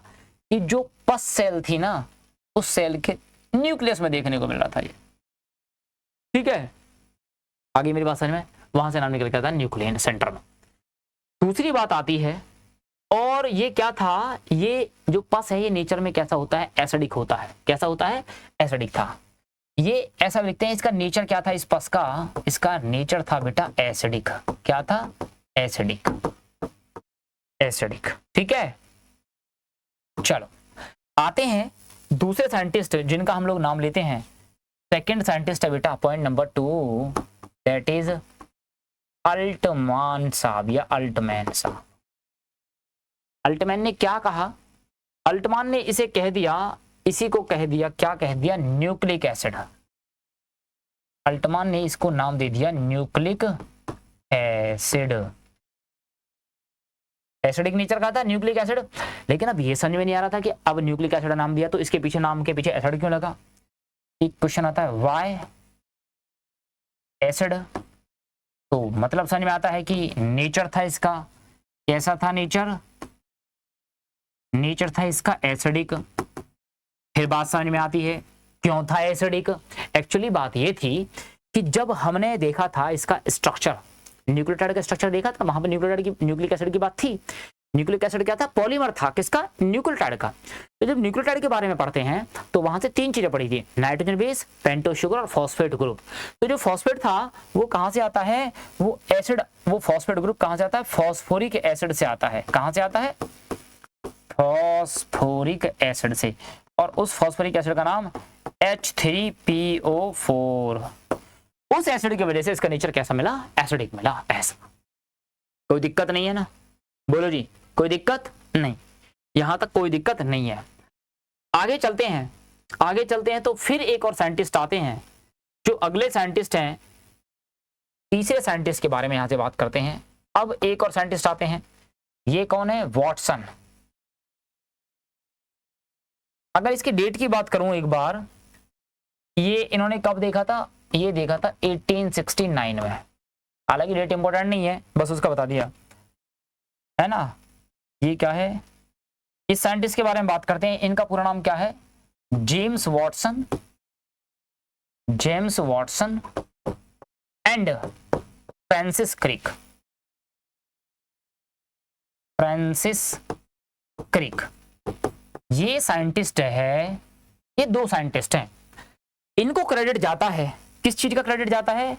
कि जो पस सेल थी ना, उस सेल के न्यूक्लियस में देखने को मिल रहा था ये। ठीक है, आगे मेरी बात समझ में? वहां से नाम निकल गया था न्यूक्लियन सेंटर में। दूसरी बात आती है, और ये क्या था? ये जो पस है ये नेचर में कैसा होता है? एसिडिक होता है। कैसा होता है? एसिडिक था। ये ऐसा लिखते हैं, इसका नेचर क्या था इस पस का? इसका नेचर था बेटा एसिडिक। क्या था? एसिडिक। ठीक है, चलो आते हैं दूसरे साइंटिस्ट जिनका हम लोग नाम लेते हैं, सेकंड साइंटिस्ट है बेटा, point number 2, that is Altmann साहब या अल्टमैन साहब। अल्टमैन ने क्या कहा? अल्टमान ने इसे कह दिया, इसी को कह दिया, क्या कह दिया? Nucleic acid. अल्टमान ने इसको नाम दे दिया न्यूक्लिक एसिड। एसिडिक नेचर का था न्यूक्लिक एसिड, लेकिन अब ये समझ में नहीं आ रहा था कि अब न्यूक्लिक एसिड नाम दिया तो इसके पीछे, नाम के पीछे एसिड क्यों लगा? एक क्वेश्चन आता है व्हाई एसिड, तो मतलब समझ में आता है कि नेचर था इसका, कैसा था नेचर? नेचर था इसका एसिडिक। फिर बात समझ में आती है क्यों था एसिडिक। एक्चुअली बात ये थी कि जब हमने देखा था इसका स्ट्रक्चर, न्यूक्लियोटाइड का स्ट्रक्चर देखा था, वहां पर न्यूक्लिक एसिड की बात थी। न्यूक्लिक एसिड क्या था? पॉलीमर था, किसका? न्यूक्लियोटाइड का। तो जब न्यूक्लियोटाइड के बारे में पढ़ते हैं तो वहां से 3 चीजें पढ़ी थी, नाइट्रोजन बेस, पेंटोज शुगर और फॉस्फेट ग्रुप। तो जो फॉस्फेट था वो कहां से आता है? वो एसिड, वो फॉस्फेट ग्रुप कहां से आता है? फॉस्फोरिक एसिड से आता है। कहां से आता है? फॉस्फोरिक एसिड से। और उस फॉस्फोरिक एसिड का नाम H3PO4। उस एसिड की वजह से इसका नेचर कैसा मिला? एसिडिक मिला। ऐसा कोई दिक्कत नहीं है ना? बोलो जी, कोई दिक्कत नहीं, यहां तक कोई दिक्कत नहीं है। आगे चलते हैं, आगे चलते हैं तो फिर एक और साइंटिस्ट आते हैं, जो अगले साइंटिस्ट हैं, तीसरे साइंटिस्ट के बारे में यहां से बात करते हैं। अब एक और साइंटिस्ट आते हैं, ये कौन है? वॉटसन। अगर इसकी डेट की बात करूं एक बार, ये इन्होंने कब देखा था? ये देखा था 1869 में। हालांकि डेट इंपॉर्टेंट नहीं है, बस उसका बता दिया है ना। ये क्या है? इस साइंटिस्ट के बारे में बात करते हैं। इनका पूरा नाम क्या है? James Watson. James Watson and Francis Crick. Francis Crick, ये साइंटिस्ट है, ये 2 साइंटिस्ट हैं। इनको क्रेडिट जाता है, किस चीज का क्रेडिट जाता है?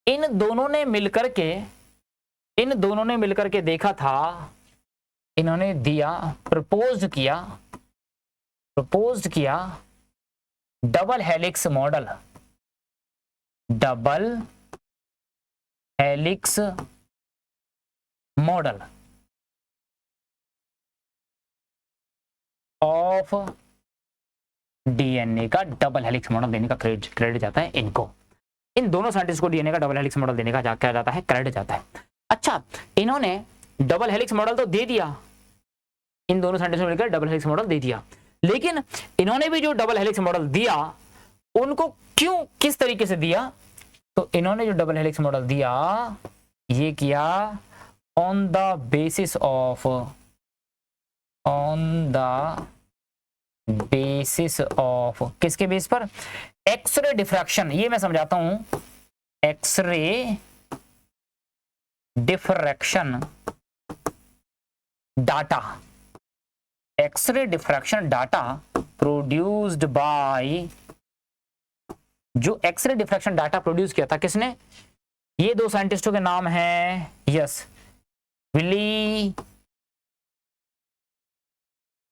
इन दोनों ने मिलकर के देखा था, इन्होंने दिया, प्रपोज किया double helix model. Double helix model of DNA का, डबल हेलिक्स मॉडल देने का क्रेडिट जाता है इनको। इन दोनों साइंटिस्ट को डीएनए का डबल हेलिक्स मॉडल देने का क्या जाता है? क्रेडिट जाता है। अच्छा, इन्होंने डबल हेलिक्स मॉडल तो दे दिया, इन दोनों साइंटिस्ट ने मिलकर डबल हेलिक्स मॉडल दे दिया, लेकिन इन्होंने भी जो डबल हेलिक्स मॉडल दिया, उनको क्यों, किस तरीके से दिया? तो इन्होंने जो डबल हेलिक्स मॉडल दिया, ये किया ऑन द बेसिस ऑफ किसके बेस पर? X ray diffraction. ये मैं समझाता हूं, X-ray diffraction data. X-ray diffraction data produced by, जो एक्सरे डिफ्रैक्शन डाटा प्रोड्यूस किया था किसने? ये 2 साइंटिस्टों के नाम हैं, यस, विली,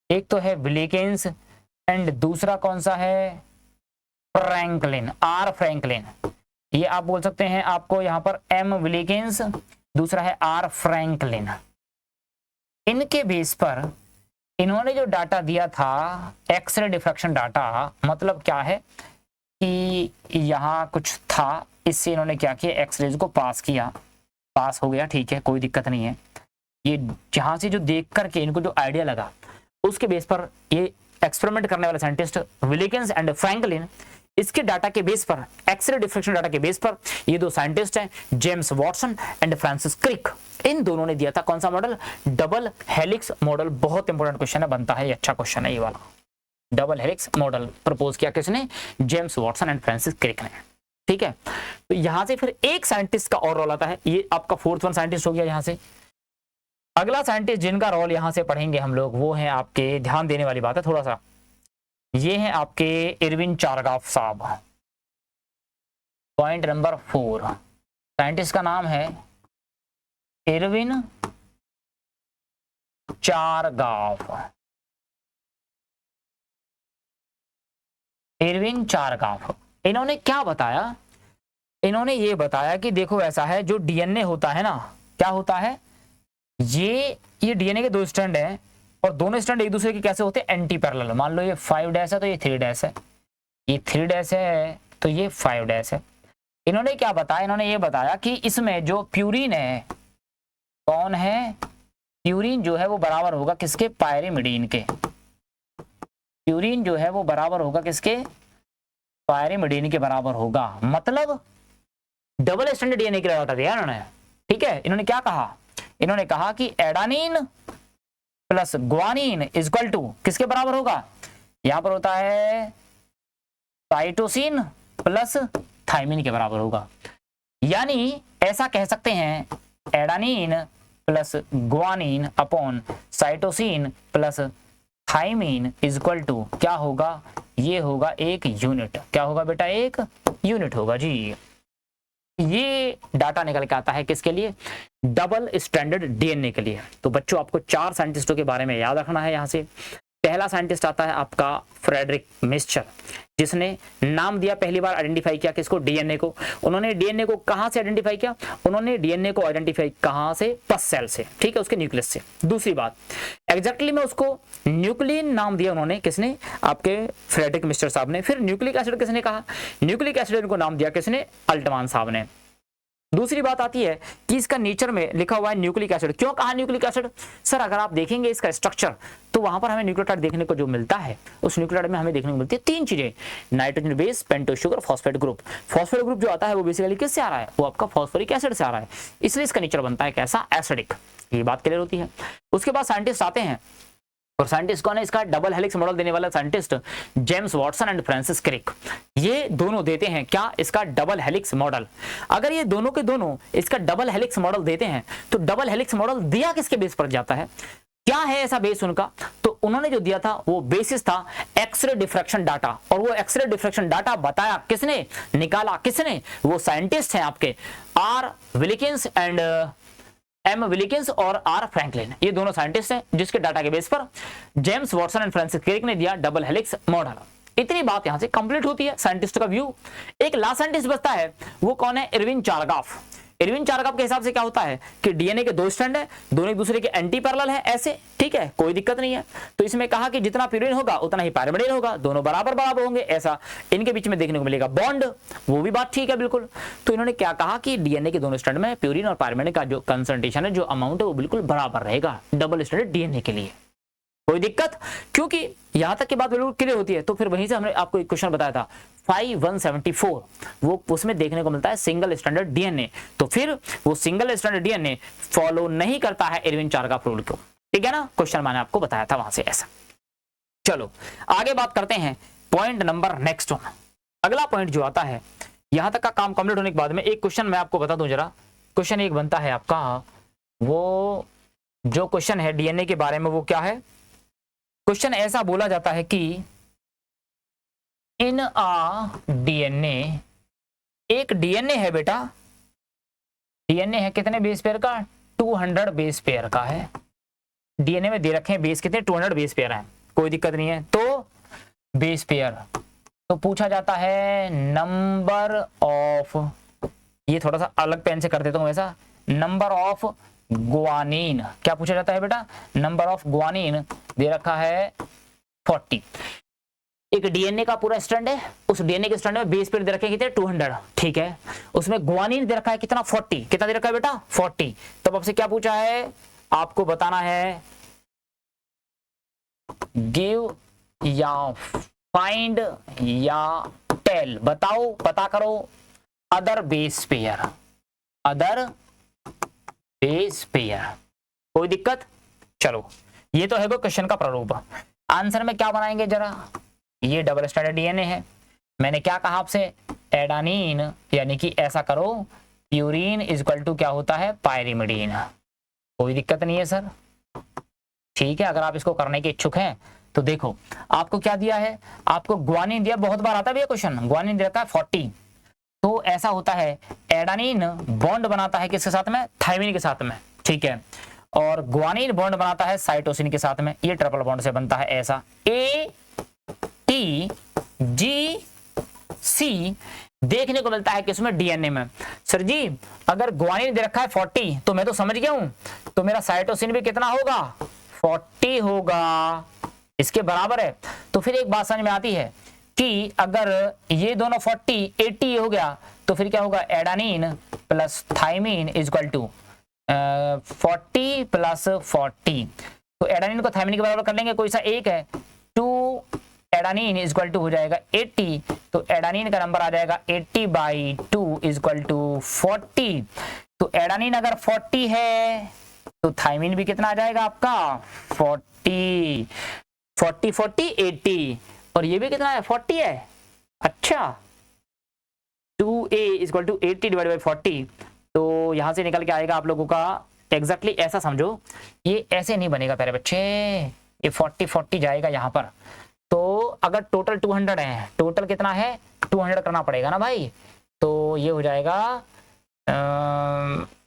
एक तो है विलिकिंस एंड दूसरा कौन सा है? Franklin, R Franklin. ये आप बोल सकते हैं, आपको यहां पर एम विलिकिंस, दूसरा है आर फ्रैंकलिन। इनके बेस पर इन्होंने जो डाटा दिया था, एक्सरे डिफ्रैक्शन डाटा, मतलब क्या है कि यहां कुछ था, इससे इन्होंने क्या किया? एक्सरेज को पास किया, पास हो गया, ठीक है, कोई दिक्कत नहीं है। ये जहां से जो देख करके इनको जो आइडिया लगा, उसके बेस पर ये एक्सपेरिमेंट करने वाले साइंटिस्ट विलिकिंस एंड फ्रैंकलिन, इसके डाटा के बेस पर, एक्सरे डिफ्रैक्शन डाटा के बेस पर, ये 2 साइंटिस्ट हैं, James Watson and Francis Crick, इन दोनों ने दिया था कौन सा मॉडल? Double helix model. बहुत इंपॉर्टेंट क्वेश्चन है, बनता है, ये अच्छा क्वेश्चन है ये वाला। डबल हेलिक्स मॉडल प्रपोज किया किसने? James Watson and Francis Crick ने, ठीक है। तो यहां से फिर एक साइंटिस्ट का और रोल आता है, ये आपका 4th वन साइंटिस्ट हो गया। यहां से अगला साइंटिस्ट जिनका रोल यहां से पढ़ेंगे हम लोग, वो है आपके, ध्यान देने वाली बात है थोड़ा सा, ये है आपके इरविन चारगाफ साहब। पॉइंट नंबर 4, साइंटिस्ट का नाम है इरविन चारगाफ। इरविन चारगाफ, इन्होंने क्या बताया, इन्होंने ये बताया कि देखो ऐसा है, जो डीएनए होता है ना, क्या होता है, ये डीएनए के 2 स्ट्रैंड हैं और दोनों स्ट्रैंड एक दूसरे के कैसे होते हैं, एंटी पैरेलल। मान लो ये 5 डैश है तो ये 3 डैश है, ये 3 डैश है तो ये 5 डैश है। इन्होंने क्या बताया, इन्होंने ये बताया कि इसमें जो प्यूरिन है, कौन है, प्यूरिन जो है वो बराबर होगा किसके, पायरिमिडीन के। प्यूरिन जो है वो बराबर होगा किसके, पायरिमिडीन के बराबर होगा। मतलब डबल स्ट्रैंडेड डीएनए के लिए बता दिया इन्होंने, ठीक है। इन्होंने क्या कहा, इन्होंने कहा कि adenine plus guanine is equal to किसके बराबर होगा, यहां पर होता है साइटोसिन प्लस थाइमिन के बराबर होगा। यानी ऐसा कह सकते हैं, adenine plus guanine upon cytosine plus thymine is equal to क्या होगा, ये होगा एक यूनिट। क्या होगा बेटा, एक यूनिट होगा जी। ये डाटा निकल के आता है किसके लिए, डबल स्ट्रैंडेड डीएनए के लिए। तो बच्चों आपको 4 साइंटिस्टों के बारे में याद रखना है। यहाँ से पहला साइंटिस्ट आता है आपका फ्रेडरिक मिस्चर, जिसने नाम दिया, पहली बार आइडेंटिफाई किया किसको, डीएनए को। उन्होंने डीएनए को कहां से आइडेंटिफाई किया, उन्होंने डीएनए को आइडेंटिफाई कहां से, पस सेल से, ठीक है, उसके न्यूक्लियस से। दूसरी बात, एग्जैक्टली में उसको न्यूक्लियन नाम दिया उन्होंने, किसने, आपके फ्रेडरिक मिस्चर साहब ने। फिर न्यूक्लिक एसिड किसने कहा, न्यूक्लिक एसिड को नाम दिया किसने, अल्टमान साहब ने। दूसरी बात आती है कि इसका नेचर में लिखा हुआ है न्यूक्लिक एसिड। क्यों कहा न्यूक्लिक एसिड, सर अगर आप देखेंगे इसका स्ट्रक्चर तो वहां पर हमें न्यूक्लियोटाइड देखने को जो मिलता है, उस न्यूक्लियोटाइड में हमें देखने को मिलती है 3 चीजें, nitrogen base, pentose sugar, phosphate group. Phosphate group जो आता है वो बेसिकली किससे आ रहा है, वो आपका फॉस्फोरिक एसिड से आ रहा है, इसलिए इसका नेचर बनता है कैसा, एसिडिक। ये बात क्लियर होती है। उसके बाद साइंटिस्ट आते हैं, और साइंटिस्ट कौन है, इसका डबल हेलिक्स मॉडल देने वाला scientist James Watson and Francis Crick. ये दोनों देते हैं क्या, इसका डबल हेलिक्स मॉडल। अगर ये दोनों के दोनों इसका डबल हेलिक्स मॉडल देते हैं तो डबल हेलिक्स मॉडल दिया किसके बेस पर जाता है, क्या है ऐसा बेस उनका, तो उन्होंने जो दिया था वो बेसिस था एक्सरे डिफ्रैक्शन डाटा। और वो एक्सरे डिफ्रैक्शन डाटा बताया किसने, निकाला किसने, वो साइंटिस्ट हैं आपके R Wilkins and M Wilkins और आर फ्रैंकलिन। ये दोनों साइंटिस्ट हैं जिसके डाटा के बेस पर James Watson and Francis Crick ने दिया डबल हेलिक्स मॉडल। इतनी बात यहां से कंप्लीट होती है साइंटिस्ट का व्यू। एक लास्ट साइंटिस्ट बचता है, वो कौन है, इरविन चारगाफ। इरविन चारगाफ के हिसाब से क्या होता है कि डीएनए के 2 स्ट्रैंड है, दोनों एक दूसरे के एंटी पैरेलल है, ऐसे, ठीक है, कोई दिक्कत नहीं है। तो इसमें कहा कि जितना प्यूरिन होगा उतना ही पायरिमिडीन होगा, दोनों बराबर बराबर होंगे, ऐसा इनके बीच में देखने को मिलेगा बॉन्ड, वो भी बात ठीक है बिल्कुल। तो इन्होंने क्या कहा कि डीएनए के दोनों स्ट्रैंड में प्यूरिन और पायरिमिडीन का जो कंसंट्रेशन है, जो अमाउंट है, वो बिल्कुल बराबर रहेगा डबल स्ट्रैंडेड डीएनए के लिए। कोई दिक्कत, क्योंकि यहां तक की बात बिल्कुल क्लियर होती है। तो फिर वहीं से हमने आपको एक क्वेश्चन बताया था 5174, वो उसमें देखने को मिलता है सिंगल स्टैंडर्ड डीएनए। तो फिर वो सिंगल स्टैंडर्ड डीएनए फॉलो नहीं करता है इरविन चारगाफ रूल को, ठीक है ना, क्वेश्चन मैंने आपको बताया था वहां से ऐसा। चलो आगे बात करते हैं पॉइंट नंबर नेक्स्ट वन। अगला पॉइंट जो आता है, यहां तक का काम कंप्लीट होने के बाद में एक क्वेश्चन मैं आपको बता दूं जरा। क्वेश्चन एक बनता है आपका, वो जो क्वेश्चन है डीएनए के बारे में, वो क्या है, क्वेश्चन ऐसा बोला जाता है कि इन आ डीएनए, एक डीएनए है बेटा, डीएनए है कितने बेस पेयर का, 200 बेस पेयर का है। डीएनए में दे रखे हैं बेस कितने, 200 बेस पेयर है, कोई दिक्कत नहीं है। तो बेस पेयर, तो पूछा जाता है नंबर ऑफ, ये थोड़ा सा अलग पेन से कर देता हूं ऐसा, नंबर ऑफ ग्वानिन, क्या पूछा जाता है बेटा, नंबर ऑफ ग्वानिन दे रखा है 40। एक डीएनए का पूरा स्ट्रैंड है, उस डीएनए के स्ट्रैंड में बेस पेयर दे रखे हैं कितने, 200, ठीक है। उसमें ग्वानिन दे रखा है कितना, 40, कितना दे रखा है बेटा, 40। तब आपसे क्या पूछा है, आपको बताना है गिव या फाइंड या टेल, बताओ, पता करो other base pair, other base pair, कोई दिक्कत। चलो ये तो है वो क्वेश्चन का प्रारूप। आंसर में क्या बनाएंगे जरा, ये डबल स्टैंडर्ड डीएनए है, मैंने क्या कहा आपसे, एडानिन, यानी कि ऐसा करो प्यूरिन इज इक्वल टू क्या होता है, पायरिमिडीन, कोई दिक्कत नहीं है सर, ठीक है। अगर आप इसको करने के इच्छुक हैं तो देखो आपको क्या दिया है, आपको ग्वानिन दिया, बहुत बार आता है भैया क्वेश्चन, ग्वानिन दे रखा है 40। तो ऐसा होता है एडानिन बॉन्ड बनाता है किसके साथ में, थायमिन के साथ में, ठीक है, और ग्वानिन बॉन्ड बनाता है साइटोसिन के साथ में, ये ट्रिपल बॉन्ड से बनता है ऐसा, ए टी जी सी देखने को मिलता है किसमें, डीएनए में। सर जी अगर ग्वानिन दे रखा है 40 तो मैं तो समझ गया हूं, तो मेरा साइटोसिन भी कितना होगा, 40 होगा, इसके बराबर है। तो फिर एक बात समझ में आती है कि अगर ये दोनों 40 80 हो गया तो फिर क्या होगा, adenine plus thymine is equal to 40 plus 40। तो एडानिन को थाइमिन के बराबर कर लेंगे, कोई सा एक है, 2 एडानिन इज इक्वल टू हो जाएगा 80, तो एडानिन का नंबर आ जाएगा 80/2 इज इक्वल टू 40। तो एडानिन अगर 40 है तो थाइमिन भी कितना आ जाएगा आपका 40, 40 40 80, और ये भी कितना है 40 है। अच्छा 2a is equal to 80 divide by 40, तो यहां से निकल के आएगा आप लोगों का एग्जैक्टली ऐसा समझो, ये ऐसे नहीं बनेगा प्यारे बच्चे, ये 40 40 जाएगा यहाँ पर। तो अगर टोटल 200 है, टोटल कितना है 200 करना पड़ेगा ना भाई, तो ये हो जाएगा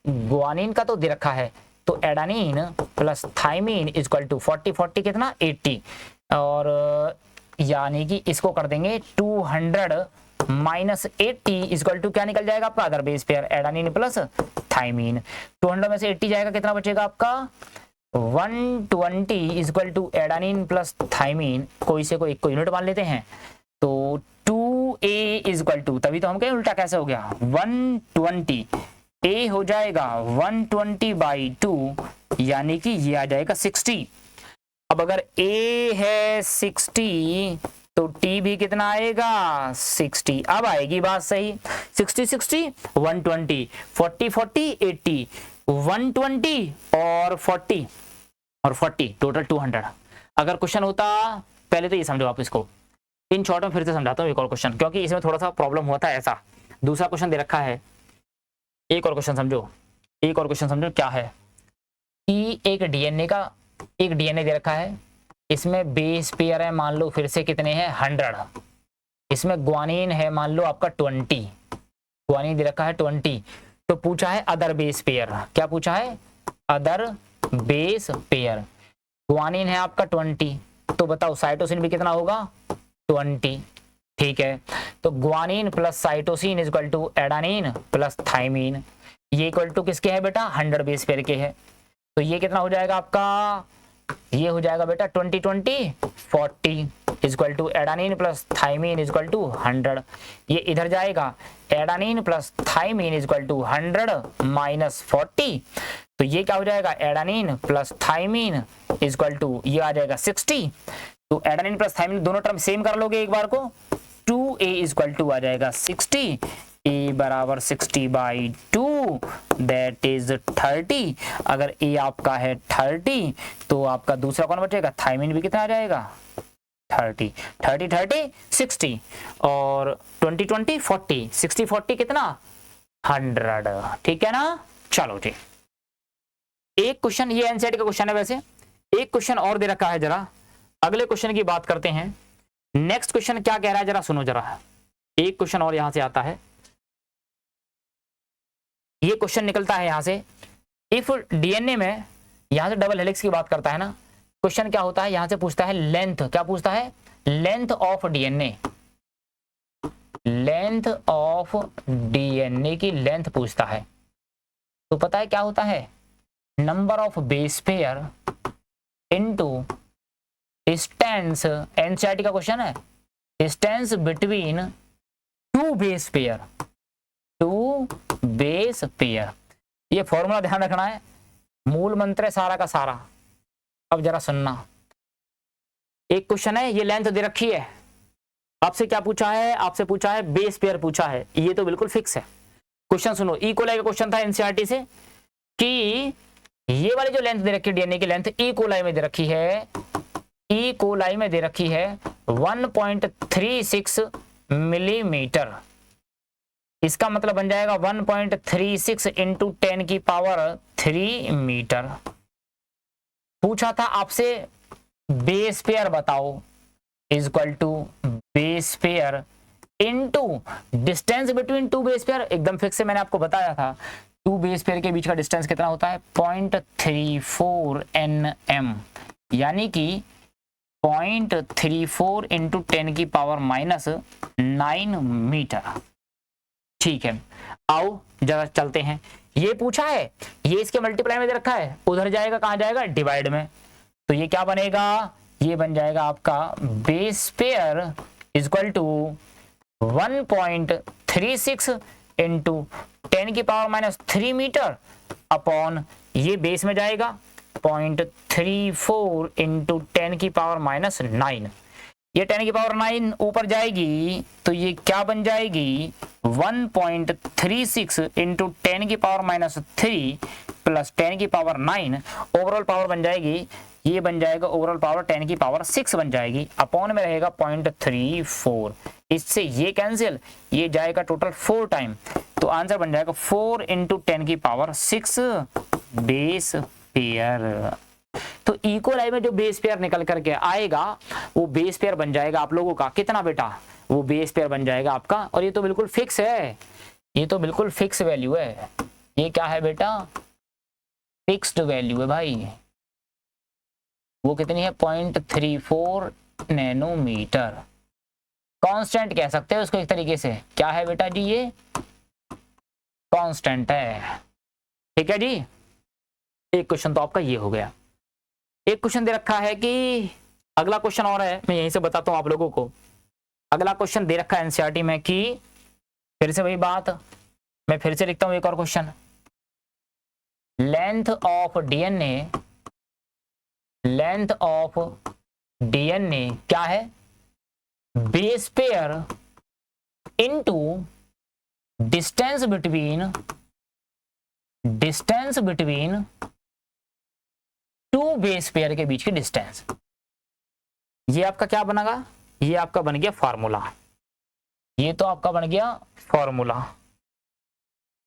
ग्वानिन का तो दे रखा है, तो adenine plus thymine is equal to 40 40 कितना 80, और यानी कि इसको कर देंगे 200 माइनस 80 इज इक्वल टू क्या निकल जाएगा आपका other base pair adenine plus thymine. 200 में से 80 जाएगा, कितना बचेगा आपका 120 is equal to adenine plus thymine, कोई से कोई एक को यूनिट मान लेते हैं, तो 2a इज इक्वल टू, तभी तो हम कहें उल्टा कैसे हो गया 120, a हो जाएगा 120/2 यानी कि ये आ जाएगा 60। अब अगर a है 60 तो t भी कितना आएगा 60, अब आएगी बात सही, 60 60 120, 40 40 80, 120 और 40 टोटल 200। अगर क्वेश्चन होता, पहले तो ये समझो आप इसको, इन शॉर्ट में फिर से समझाता हूँ एक और क्वेश्चन, क्योंकि इसमें थोड़ा सा प्रॉब्लम होता है ऐसा। दूसरा क्वेश्चन दे रखा है, एक और क्वेश्चन समझो, एक और क्वेश्चन समझो क्या है कि एक डीएनए दे रखा है, इसमें बेस पेयर है मान लो फिर से कितने हैं 100, इसमें ग्वानिन है मान लो आपका 20, ग्वानिन दे रखा है 20, तो पूछा है अदर बेस पेयर, क्या पूछा है अदर बेस पेयर, ग्वानिन है आपका 20, तो बताओ साइटोसिन भी कितना होगा 20, ठीक है। तो guanine plus cytosine is equal to adenine plus thymine, ये इक्वल टू किसके है बेटा 100 बेस पेयर के है, तो ये कितना हो जाएगा आपका, ये हो जाएगा बेटा 20 20 40 is equal to adenine plus thymine is equal to 100, ये इधर जाएगा adenine plus thymine is equal to 100 minus 40, तो ये क्या हो जाएगा adenine plus thymine is equal to ये आ जाएगा 60, तो एडानिन प्लस थाइमिन दोनों टर्म सेम कर लोगे एक बार को, 2a इज इक्वल टू आ जाएगा 60, a बराबर 60/2 दैट इज 30। अगर a आपका है 30 तो आपका दूसरा कौन बचेगा, थाइमिन भी कितना आ जाएगा 30 30 30 60 और 20 20 40 60 40 कितना 100, ठीक है ना। चलो जी, एक क्वेश्चन ये एनसीईआरटी का क्वेश्चन है, वैसे एक क्वेश्चन और दे रखा है, जरा अगले क्वेश्चन की बात करते हैं। नेक्स्ट क्वेश्चन क्या कह रहा है जरा सुनो, जरा एक क्वेश्चन और यहां से आता है, ये क्वेश्चन निकलता है यहां से, इफ डीएनए में यहां से डबल हेलिक्स की बात करता है ना, क्वेश्चन क्या होता है यहां से पूछता है लेंथ, क्या पूछता है length of DNA, length of DNA की लेंथ पूछता है, तो पता है क्या होता है number of base pair into distance, NCERT का क्वेश्चन है, distance between two base pair, two base pair, ये फॉर्मूला ध्यान रखना है, मूल मंत्र है सारा का सारा। अब जरा सुनना, एक क्वेश्चन है, ये लेंथ दे रखी है, आपसे क्या पूछा है, आपसे पूछा है बेस पेयर पूछा है, ये तो बिल्कुल फिक्स है। क्वेश्चन सुनो, ई कोलाई का क्वेश्चन था एनसीईआरटी से कि ये वाली जो लेंथ दे रखी है डीएनए की लेंथ ई कोलाई में दे रखी है, ई कोलाई में दे रखी है 1.36 मिलीमीटर, इसका मतलब बन जाएगा 1.36 इंटू 10 की पावर 3 मीटर। पूछा था आपसे बेस पेयर बताओ, is equal to base pair into distance between two base pair, एकदम फिक्स है, मैंने आपको बताया था टू बेस पेयर के बीच का डिस्टेंस कितना होता है 0.34 nm, यानी कि 0.34 इंटू 10 की पावर -9 मीटर। ठीक है, आओ जरा चलते हैं। ये पूछा है, ये इसके मल्टीप्लाई में दे रखा है, उधर जाएगा कहाँ जाएगा, डिवाइड में। तो ये क्या बनेगा, ये बन जाएगा आपका base pair equal to 1.36 into 10 की पावर -3 मीटर अपॉन, ये बेस में जाएगा 0.34 इंटू 10 की पावर -9, ये 10 की पावर 9 ऊपर जाएगी तो ये क्या बन जाएगी 1.36 इंटू 10 की पावर -3 प्लस 10 की पावर 9, ओवरऑल पावर बन जाएगी, ये बन जाएगा ओवरऑल पावर 10 की पावर 6 बन जाएगी, अपॉन में रहेगा 0.34, इससे ये कैंसिल, ये जाएगा टोटल 4 टाइम, तो आंसर बन जाएगा 4 इंटू 10 की पावर 6 बेस पेयर। तो इक्वल में जो बेस पेयर निकल करके आएगा वो बेस पेयर बन जाएगा आप लोगों का कितना बेटा, वो बेस पेयर बन जाएगा आपका, और ये तो बिल्कुल फिक्स है, ये तो बिल्कुल फिक्स वैल्यू है, ये क्या है बेटा, फिक्स्ड वैल्यू है भाई। वो कितनी है 0.34 नैनोमीटर, कांस्टेंट कह सकते हैं उसको एक तरीके से, क्या है बेटा जी, ये कांस्टेंट है। ठीक है जी, एक क्वेश्चन तो आपका ये हो गया। एक क्वेश्चन दे रखा है कि, अगला क्वेश्चन और है, मैं यहीं से बताता हूं आप लोगों को। अगला क्वेश्चन दे रखा है एनसीईआरटी में कि, फिर से वही बात, मैं फिर से लिखता हूं एक और क्वेश्चन, लेंथ ऑफ डीएनए क्या है, base pair into distance between two base pair के बीच की डिस्टेंस। ये आपका क्या बनेगा, ये आपका बन गया फॉर्मूला, ये तो आपका बन गया फॉर्मूला।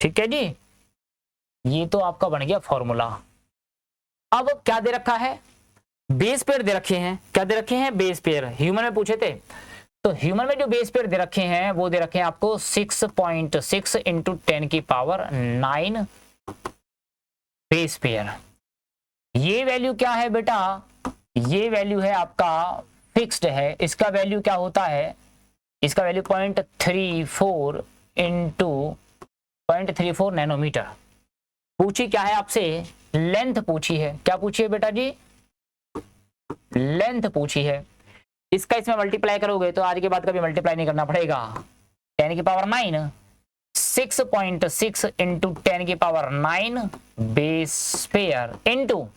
ठीक है जी, ये तो आपका बन गया फॉर्मूला। अब क्या दे रखा है, बेस पेयर दे रखे हैं, क्या दे रखे हैं, बेस पेयर, ह्यूमन में पूछे थे, तो ह्यूमन में जो बेस पेयर दे रखे हैं वो दे रखे हैं आपको 6.6 इंटू 10 की पावर 9 बेस पेयर। ये वैल्यू क्या है बेटा, ये वैल्यू है आपका फिक्स्ड है, इसका वैल्यू क्या होता है, इसका वैल्यू 0.34 इंटू 0.34 नैनोमीटर। पूछी क्या है आपसे, लेंथ पूछी है, क्या पूछी है बेटा जी, लेंथ पूछी है। इसका इसमें मल्टीप्लाई करोगे तो आज के बाद कभी मल्टीप्लाई नहीं करना पड़ेगा, 10 की पावर 9 6.6 इंटू 10 की power 9 base pair into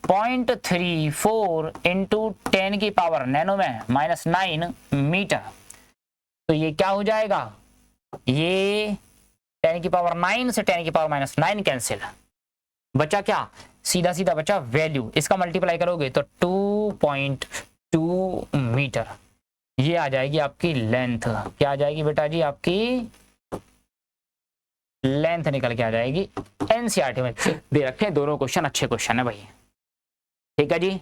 0.34 into 10 की पावर नैनो में -9 मीटर। तो ये क्या हो जाएगा, ये 10 की पावर 9 से 10 की पावर -9 कैंसिल, बचा क्या, सीधा सीधा बचा वैल्यू, इसका मल्टीप्लाई करोगे तो 2.2 मीटर, ये आ जाएगी आपकी लेंथ। क्या आ जाएगी बेटा जी, आपकी लेंथ निकल के आ जाएगी। एनसीईआरटी में दे रखे हैं दोनों क्वेश्चन, अच्छे क्वेश्चन है भाई। ठीक है जी,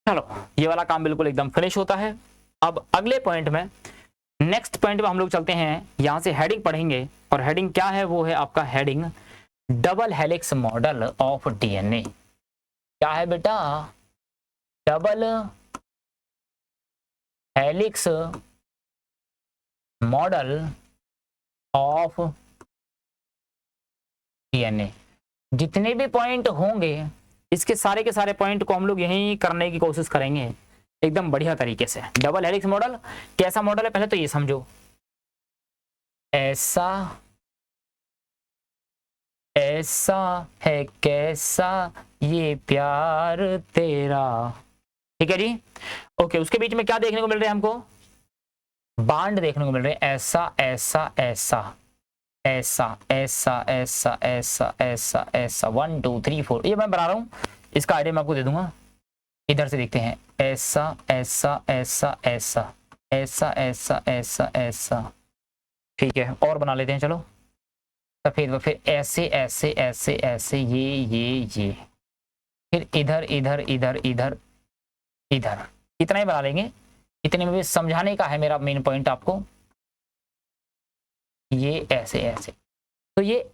चलो ये वाला काम बिल्कुल एकदम फिनिश होता है। अब अगले पॉइंट में, नेक्स्ट पॉइंट में हम लोग चलते हैं, यहां से हेडिंग पढ़ेंगे, और हेडिंग क्या है, वो है आपका heading double helix model of DNA. क्या है बेटा, double helix model of DNA. जितने भी पॉइंट होंगे इसके सारे के सारे पॉइंट को हम लोग यहीं करने की कोशिश करेंगे एकदम बढ़िया तरीके से। डबल हेलिक्स मॉडल कैसा मॉडल है, पहले तो ये समझो, ऐसा है कैसा ये प्यार तेरा। ठीक है जी, ओके। उसके बीच में क्या देखने को मिल रहा है हमको, बांड देखने को मिल रहे हैं, ऐसा ऐसा ऐसा ऐसा ऐसा ऐसा ऐसा ऐसा ऐसा 1 2 3 4, ये मैं बना रहा हूं, इसका आइडिया मैं आपको दे दूंगा। इधर से देखते हैं, ऐसा ऐसा ऐसा ऐसा ऐसा ऐसा ऐसा ऐसा, ठीक है। और बना लेते हैं, चलो सफेद, फिर ऐसे ऐसे ऐसे ऐसे, ये फिर इधर इधर इधर इधर इधर, इतना ही बना लेंगे। इतने में भी समझाने का है मेरा मेन पॉइंट आपको, ये ऐसे ऐसे। तो ये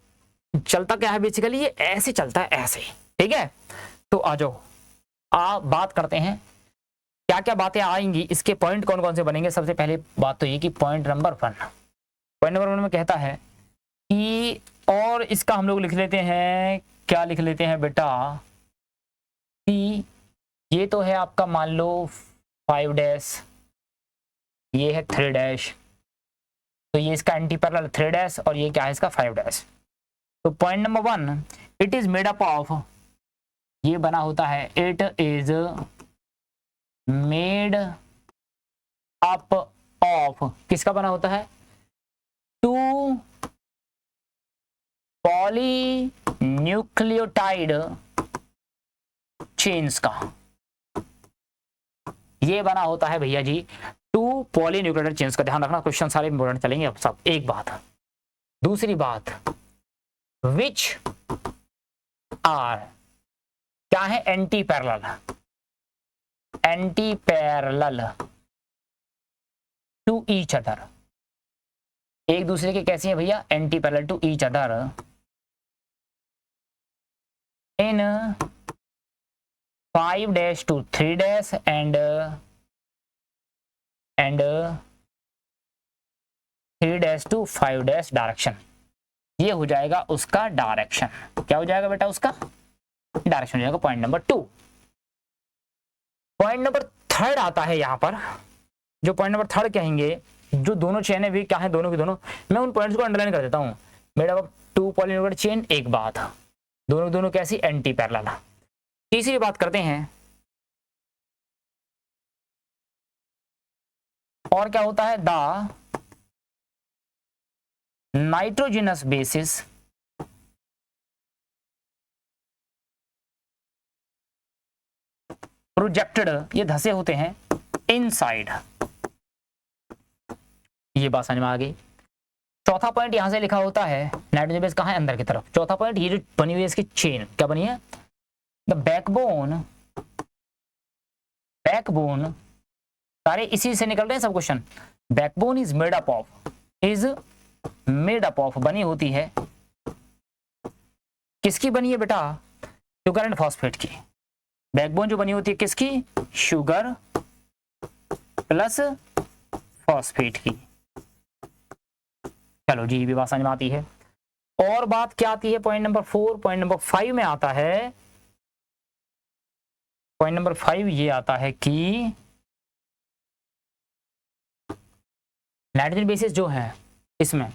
चलता क्या है बेसिकली, ये ऐसे चलता है ऐसे, ठीक है। तो आ जाओ, बात करते हैं क्या क्या बातें आएंगी, इसके पॉइंट कौन कौन से बनेंगे। सबसे पहले बात तो ये कि पॉइंट नंबर 1 में कहता है कि, और इसका हम लोग लिख लेते हैं, क्या लिख लेते हैं बेटा, कि ये तो है आपका मान लो 5 डैश, ये है 3 डैश, तो ये इसका एंटी पैरेलल 3 डैश और ये क्या है इसका 5 डैश। तो point number 1, it is made up of, ये बना होता है, it is made up of, किसका बना होता है, 2 पॉलीन्यूक्लियोटाइड चेन्स का, ये बना होता है भैया जी 2 पॉलीन्यूक्लियोटाइड चेन्स का। ध्यान रखना, क्वेश्चन सारे इंपॉर्टेंट चलेंगे अब सब। एक बात। दूसरी बात, विच आर, क्या है, anti parallel, anti parallel to each other, एक दूसरे के कैसी है भैया, anti parallel to each other in 5 dash to 3 dash and 3 dash to 5 dash direction. ये हो जाएगा उसका डायरेक्शन। क्या हो जाएगा बेटा, उसका डायरेक्शन हो जाएगा पॉइंट नंबर 2। पॉइंट नंबर 3 आता है यहाँ पर, जो पॉइंट नंबर 3 कहेंगे, जो दोनों चेन है भी क्या है, दोनों की दोनों, मैं उन पॉइंट्स को अंडरलाइन कर देता हूँ। मेरा 2 पॉलीन्यूक्लियोटाइड चेन, एक बात, दोनों कैसी, एंटी पैरेलल। तीसरी बात करते हैं, और क्या होता है, द नाइट्रोजनस बेसिस प्रोजेक्टेड, ये धसे होते हैं इनसाइड, ये बात समझ में आ गई। चौथा पॉइंट यहां से लिखा होता है, नाइट्रोजन बेस कहां है, अंदर की तरफ। चौथा पॉइंट, ये जो बनी हुई है इसकी चेन, क्या बनी है, द बैकबोन सारे इसी से निकल रहे हैं सब question. Backbone is made up of, बनी होती है, किसकी बनी है बेटा, शुगर एंड फॉस्फेट की। बैकबोन जो बनी होती है किसकी, शुगर प्लस फॉस्फेट की। चलो जी, भी बात समझ में आती है। और बात क्या आती है, पॉइंट नंबर 4, पॉइंट नंबर 5 में आता है, पॉइंट नंबर 5 ये आता है कि नाइट्रोजन बेसिस जो है इसमें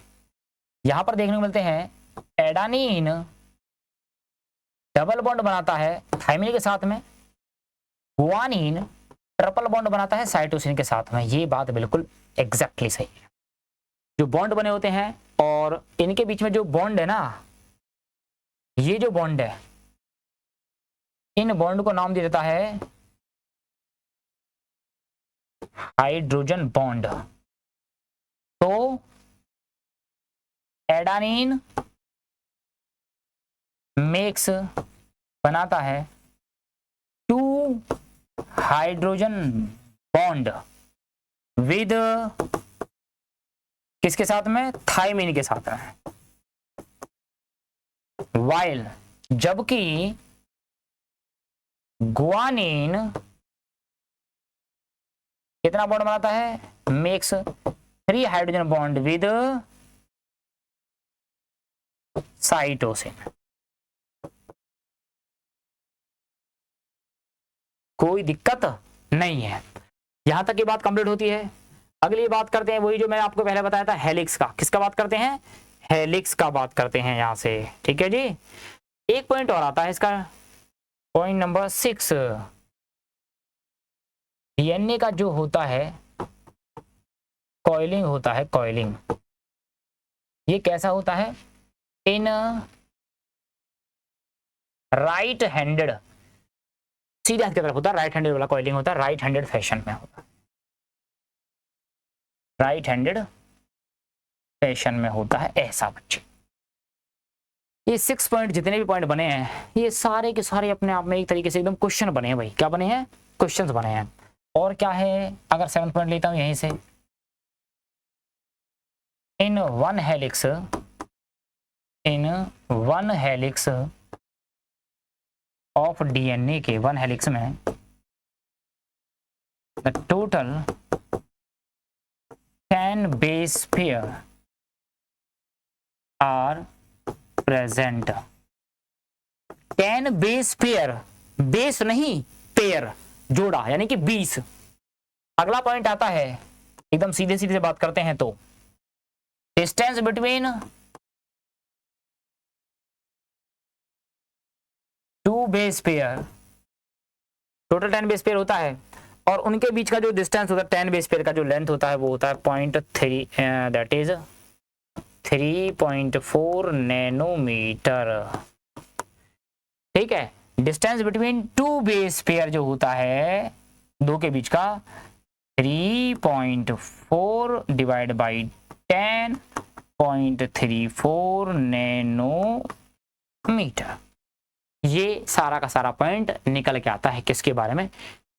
यहां पर देखने को मिलते हैं, एडानिन डबल बॉन्ड बनाता है थाइमिन के साथ में, गुआनिन ट्रिपल बॉन्ड बनाता है साइटोसिन के साथ में। ये बात बिल्कुल एग्जैक्टली सही है। जो बॉन्ड बने होते हैं और इनके बीच में जो बॉन्ड है ना, ये जो बॉन्ड है, इन बॉन्ड को नाम दिया जाता है हाइड्रोजन बॉन्ड। तो एडानिन मेक्स बनाता है 2 हाइड्रोजन बॉन्ड विद, किसके साथ में, थाइमिन के साथ में। वाइल, जबकि गुआनिन कितना बॉन्ड बनाता है, makes 3 hydrogen bond with cytosine. कोई दिक्कत नहीं है, यहां तक ये बात कंप्लीट होती है। अगली बात करते हैं, वही जो मैं आपको पहले बताया था, हेलिक्स का। किसका बात करते हैं, हेलिक्स का बात करते हैं यहां से, ठीक है जी। एक पॉइंट और आता है इसका, पॉइंट नंबर 6, डीएनए का जो होता है कॉइलिंग होता है, कॉइलिंग। ये कैसा होता है, इन राइट हैंडेड, सीधे हाथ की तरफ होता है, राइट हैंडेड वाला कॉइलिंग होता है, राइट हैंडेड फैशन में होता है, राइट हैंडेड फैशन में होता है ऐसा बच्चे। ये 6 पॉइंट जितने भी पॉइंट बने हैं, ये सारे के सारे अपने आप में एक तरीके से एकदम क्वेश्चन बने हैं भाई। क्या बने हैं, क्वेश्चंस बने हैं। और क्या है, अगर 7 पॉइंट लेता हूं यहीं से, in one helix of DNA के, 1 हेलिक्स में the total 10 base pair are present. 10 base pair, base नहीं पेयर, जोड़ा यानी कि 20। अगला पॉइंट आता है, एकदम सीधे सीधे बात करते हैं तो distance between two base pair, total 10 base pair होता है और उनके बीच का जो डिस्टेंस होता है 10 बेस पेयर का जो लेंथ होता है वो होता है 0.3, दैट इज 3.4 नैनोमीटर। ठीक है, distance between two base pair जो होता है दो के बीच का 3.4 डिवाइड बाई 10.34 नैनोमीटर। ये सारा का सारा पॉइंट निकल के आता है किसके बारे में?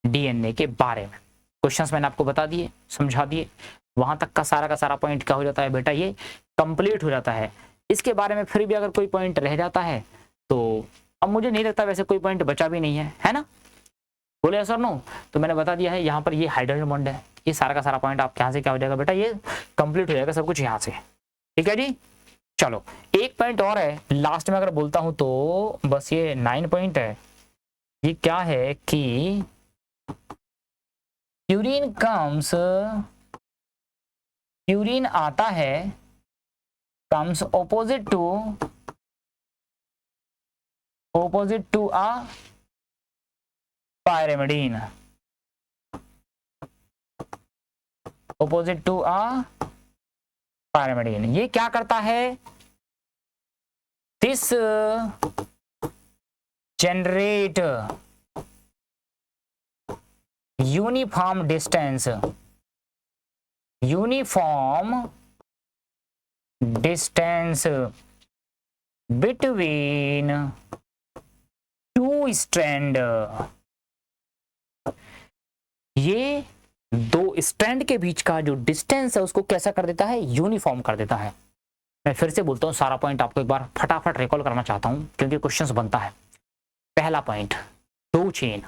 डीएनए के बारे में। क्वेश्चंस मैंने आपको बता दिए, समझा दिए, वहां तक का सारा पॉइंट क्या हो जाता है बेटा, ये कंप्लीट हो जाता है। इसके बारे में फिर भी अगर कोई पॉइंट रह जाता है तो अब मुझे नहीं लगता वैसे कोई पॉइंट बचा भी नहीं है ना? बोले सर नो, तो मैंने बता दिया है यहाँ पर ये हाइड्रोजन बॉन्ड है, ये सारा का सारा पॉइंट आप यहाँ से क्या हो जाएगा बेटा, ये कंप्लीट हो जाएगा सब कुछ यहाँ से। ठीक है जी, चलो एक पॉइंट और है लास्ट में अगर बोलता हूं तो, बस ये 9 पॉइंट है। ये क्या है कि यूरिन आता है, comes opposite to a pyrimidine, opposite to a pyrimidine. ये क्या करता है? This generate uniform distance between two strand। ये दो स्ट्रैंड के बीच का जो डिस्टेंस है उसको कैसा कर देता है? यूनिफॉर्म कर देता है। मैं फिर से बोलता हूँ, सारा पॉइंट आपको एक बार फटाफट रिकॉल करना चाहता हूँ क्योंकि क्वेश्चंस बनता है। पहला पॉइंट, दो चेन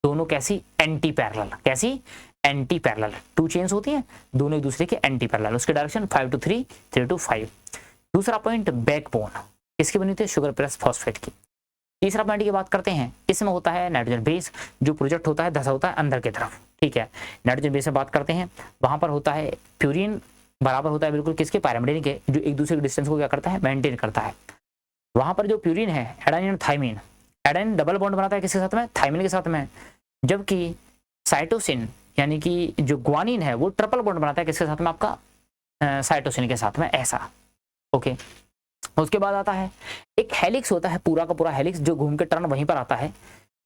दोनों कैसी? Anti parallel. कैसी? Anti parallel. टू चेन्स होती हैं दोनों एक दूसरे के एंटी पैरेलल, उसके डायरेक्शन 5 to 3, 3 to 5। दूसरा पॉइंट, बैकबोन किसकी बनी होती है? शुगर प्लस फॉस्फेट की। तीसरा पॉइंट की बात करते हैं, इसमें होता है नाइट्रोजन बेस, जो प्रोजेक्ट होता है धसा होता है अंदर की तरफ। ठीक है, नाइट्रोजन बेस में बात करते हैं, वहां पर होता है प्यूरिन बराबर होता है बिल्कुल किसके? पायरिमिडीन के, जो एक दूसरे के डिस्टेंस को क्या करता है? मेंटेन करता है। वहां पर जो प्यूरिन है, एडेनिन और थाइमिन, एडेनिन डबल बॉन्ड बनाता है किसके साथ में? थाइमिन के साथ में, जबकि साइटोसिन यानी कि जो ग्वानिन है वो ट्रिपल बॉन्ड बनाता है किसके साथ में? आपका साइटोसिन के साथ में, ऐसा। ओके, उसके बाद आता है एक हेलिक्स होता है, पूरा का पूरा हेलिक्स जो घूम के टर्न वहीं पर आता है।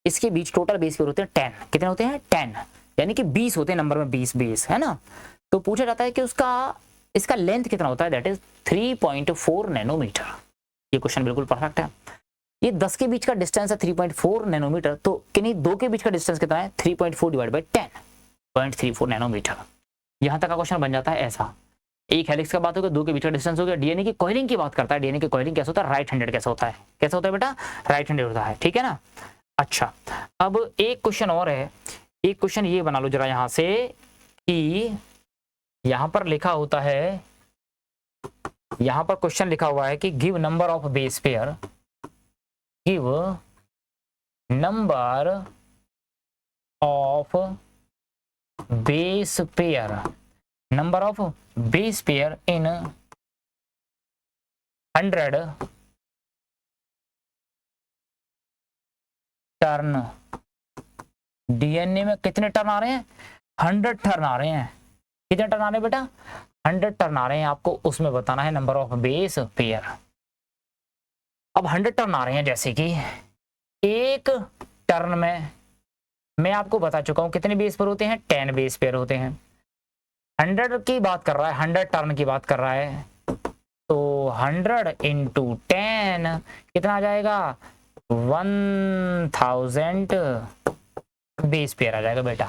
इसके बीच टोटल बेस पेयर होते हैं 10। कितने होते हैं? 10, यानी कि 20 होते हैं नंबर में, 20 बेस है ना। तो पूछा जाता है कि इसका लेंथ कितना होता है? That is 3.4 nanometre. ये क्वेश्चन बिल्कुल परफेक्ट है। ये 10 के बीच का डिस्टेंस है 3.4 नैनोमीटर, तो किन्हीं दो के बीच का डिस्टेंस कितना है? 3.4 डिवाइड बाई 10, 0.34 नैनोमीटर। यहां तक का क्वेश्चन बन जाता है ऐसा। एक हेलिक्स का बात हो गया, दो के बीच का डिस्टेंस हो गया। डीएनए की कॉइलिंग की बात करता है, डीएनए की कॉइलिंग कैसा होता है? राइट हैंडेड कैसा होता है? कैसा होता है बेटा? राइट हैंडेड होता है। ठीक है ना। अच्छा, अब एक क्वेश्चन और है। एक क्वेश्चन ये बना लो जरा यहां से कि यहां पर लिखा होता है, यहां पर क्वेश्चन लिखा हुआ है कि give number of base pair, give number of base pair, number of base pair in 100 turn. DNA में कितने टर्न आ रहे हैं? 100 टर्न आ रहे हैं। कितने टर्न आ रहे हैं बेटा? 100 टर्न आ रहे हैं। आपको उसमें बताना है नंबर ऑफ बेस पेयर। अब 100 टर्न आ रहे हैं, जैसे कि एक टर्न में मैं आपको बता चुका हूं कितने बेस पेयर होते हैं? 10 बेस पेयर होते हैं। 100 की बात कर रहा है, 100 टर्न की बात कर रहा है, तो 100 into 10 कितना आ जाएगा? 1000 बेस पेयर आ जाएगा बेटा।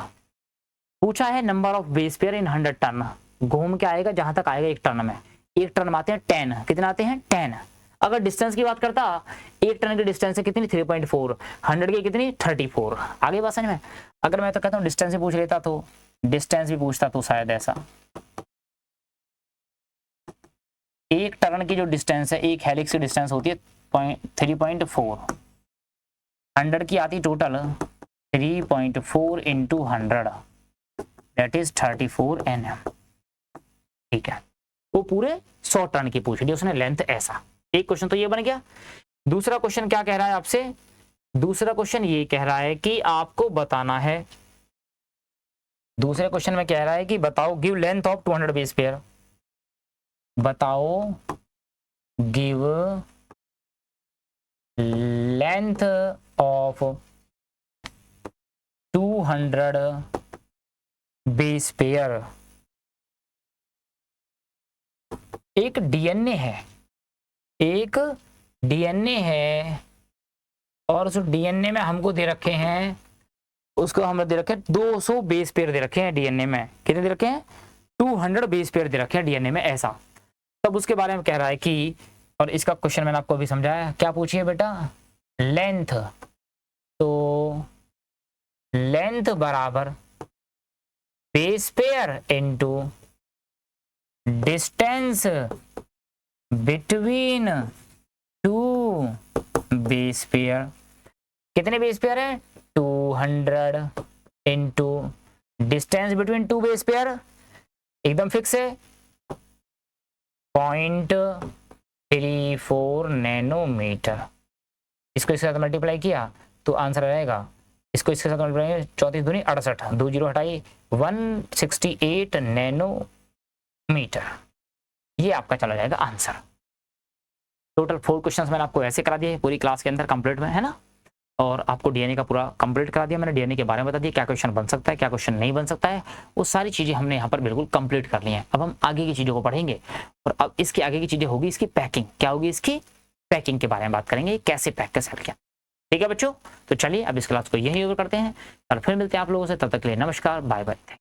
पूछा है number of base pair in 100 turn, घूम के आएगा जहां तक आएगा एक टर्न में। एक टर्न में आते हैं 10, कितने आते हैं? 10। अगर डिस्टेंस की बात करता, 1 टन की डिस्टेंस है कितनी 3.4, 100 की कितनी 34। आगे बात समझ में। अगर मैं तो कहता हूँ डिस्टेंस भी पूछ लेता तो, डिस्टेंस भी पूछता तो शायद ऐसा, 1 टर्न की जो डिस्टेंस है, एक हेलिक्स की डिस्टेंस होती है 3.4, 100 की आती total 3.4 into 100, that is 34 nm। ठीक है, वो पूरे 100 टर्न की पूछ ली उसने, लेंथ ऐसा। एक क्वेश्चन तो ये बन गया। दूसरा क्वेश्चन क्या कह रहा है आपसे, दूसरा क्वेश्चन ये कह रहा है कि आपको बताना है, दूसरे क्वेश्चन में कह रहा है कि बताओ give length of 200 base pair, बताओ give length of 200 base pair. एक डीएनए है, एक डीएनए है और उस डीएनए में हमको दे रखे हैं, उसको हमने दे रखे हैं 200 बेस पेयर दे रखे हैं डीएनए में। कितने दे रखे हैं 200 बेस पेयर दे रखे हैं डीएनए में ऐसा। तब उसके बारे में कह रहा है कि, और इसका क्वेश्चन मैंने आपको अभी समझाया, क्या पूछिए बेटा लेंथ, तो लेंथ बराबर base pair into distance between 2 base pair. कितने बेस पेयर है 200 into distance between 2 base pair, एकदम फिक्स है 0.34 नैनोमीटर। इसको इसके साथ मल्टीप्लाई किया तो आंसर रहेगा, इसको इसके साथ मल्टीप्लाई 34 दूनी 68, 2 जीरो हटाइए 168 नैनोमीटर। ये आपका चला जाएगा आंसर। टोटल 4 क्वेश्चंस मैंने आपको ऐसे करा दिए पूरी क्लास के अंदर कंप्लीट में, है ना। और आपको डीएनए का पूरा कंप्लीट करा दिया मैंने, डीएनए के बारे में बता दिया क्या क्वेश्चन बन सकता है, क्या क्वेश्चन नहीं बन सकता है, वो सारी चीजें हमने यहाँ पर बिल्कुल कंप्लीट कर ली हैं। अब हम आगे की चीजों को पढ़ेंगे और अब इसकी आगे की चीजें होगी इसकी पैकिंग। क्या होगी इसकी पैकिंग के बारे में बात करेंगे, कैसे पैक कर सकते हैं। ठीक है बच्चों, तो चलिए अब इस क्लास को यही ओवर करते हैं, और फिर मिलते हैं आप लोगों से, तब तक के लिए नमस्कार, बाय बाय।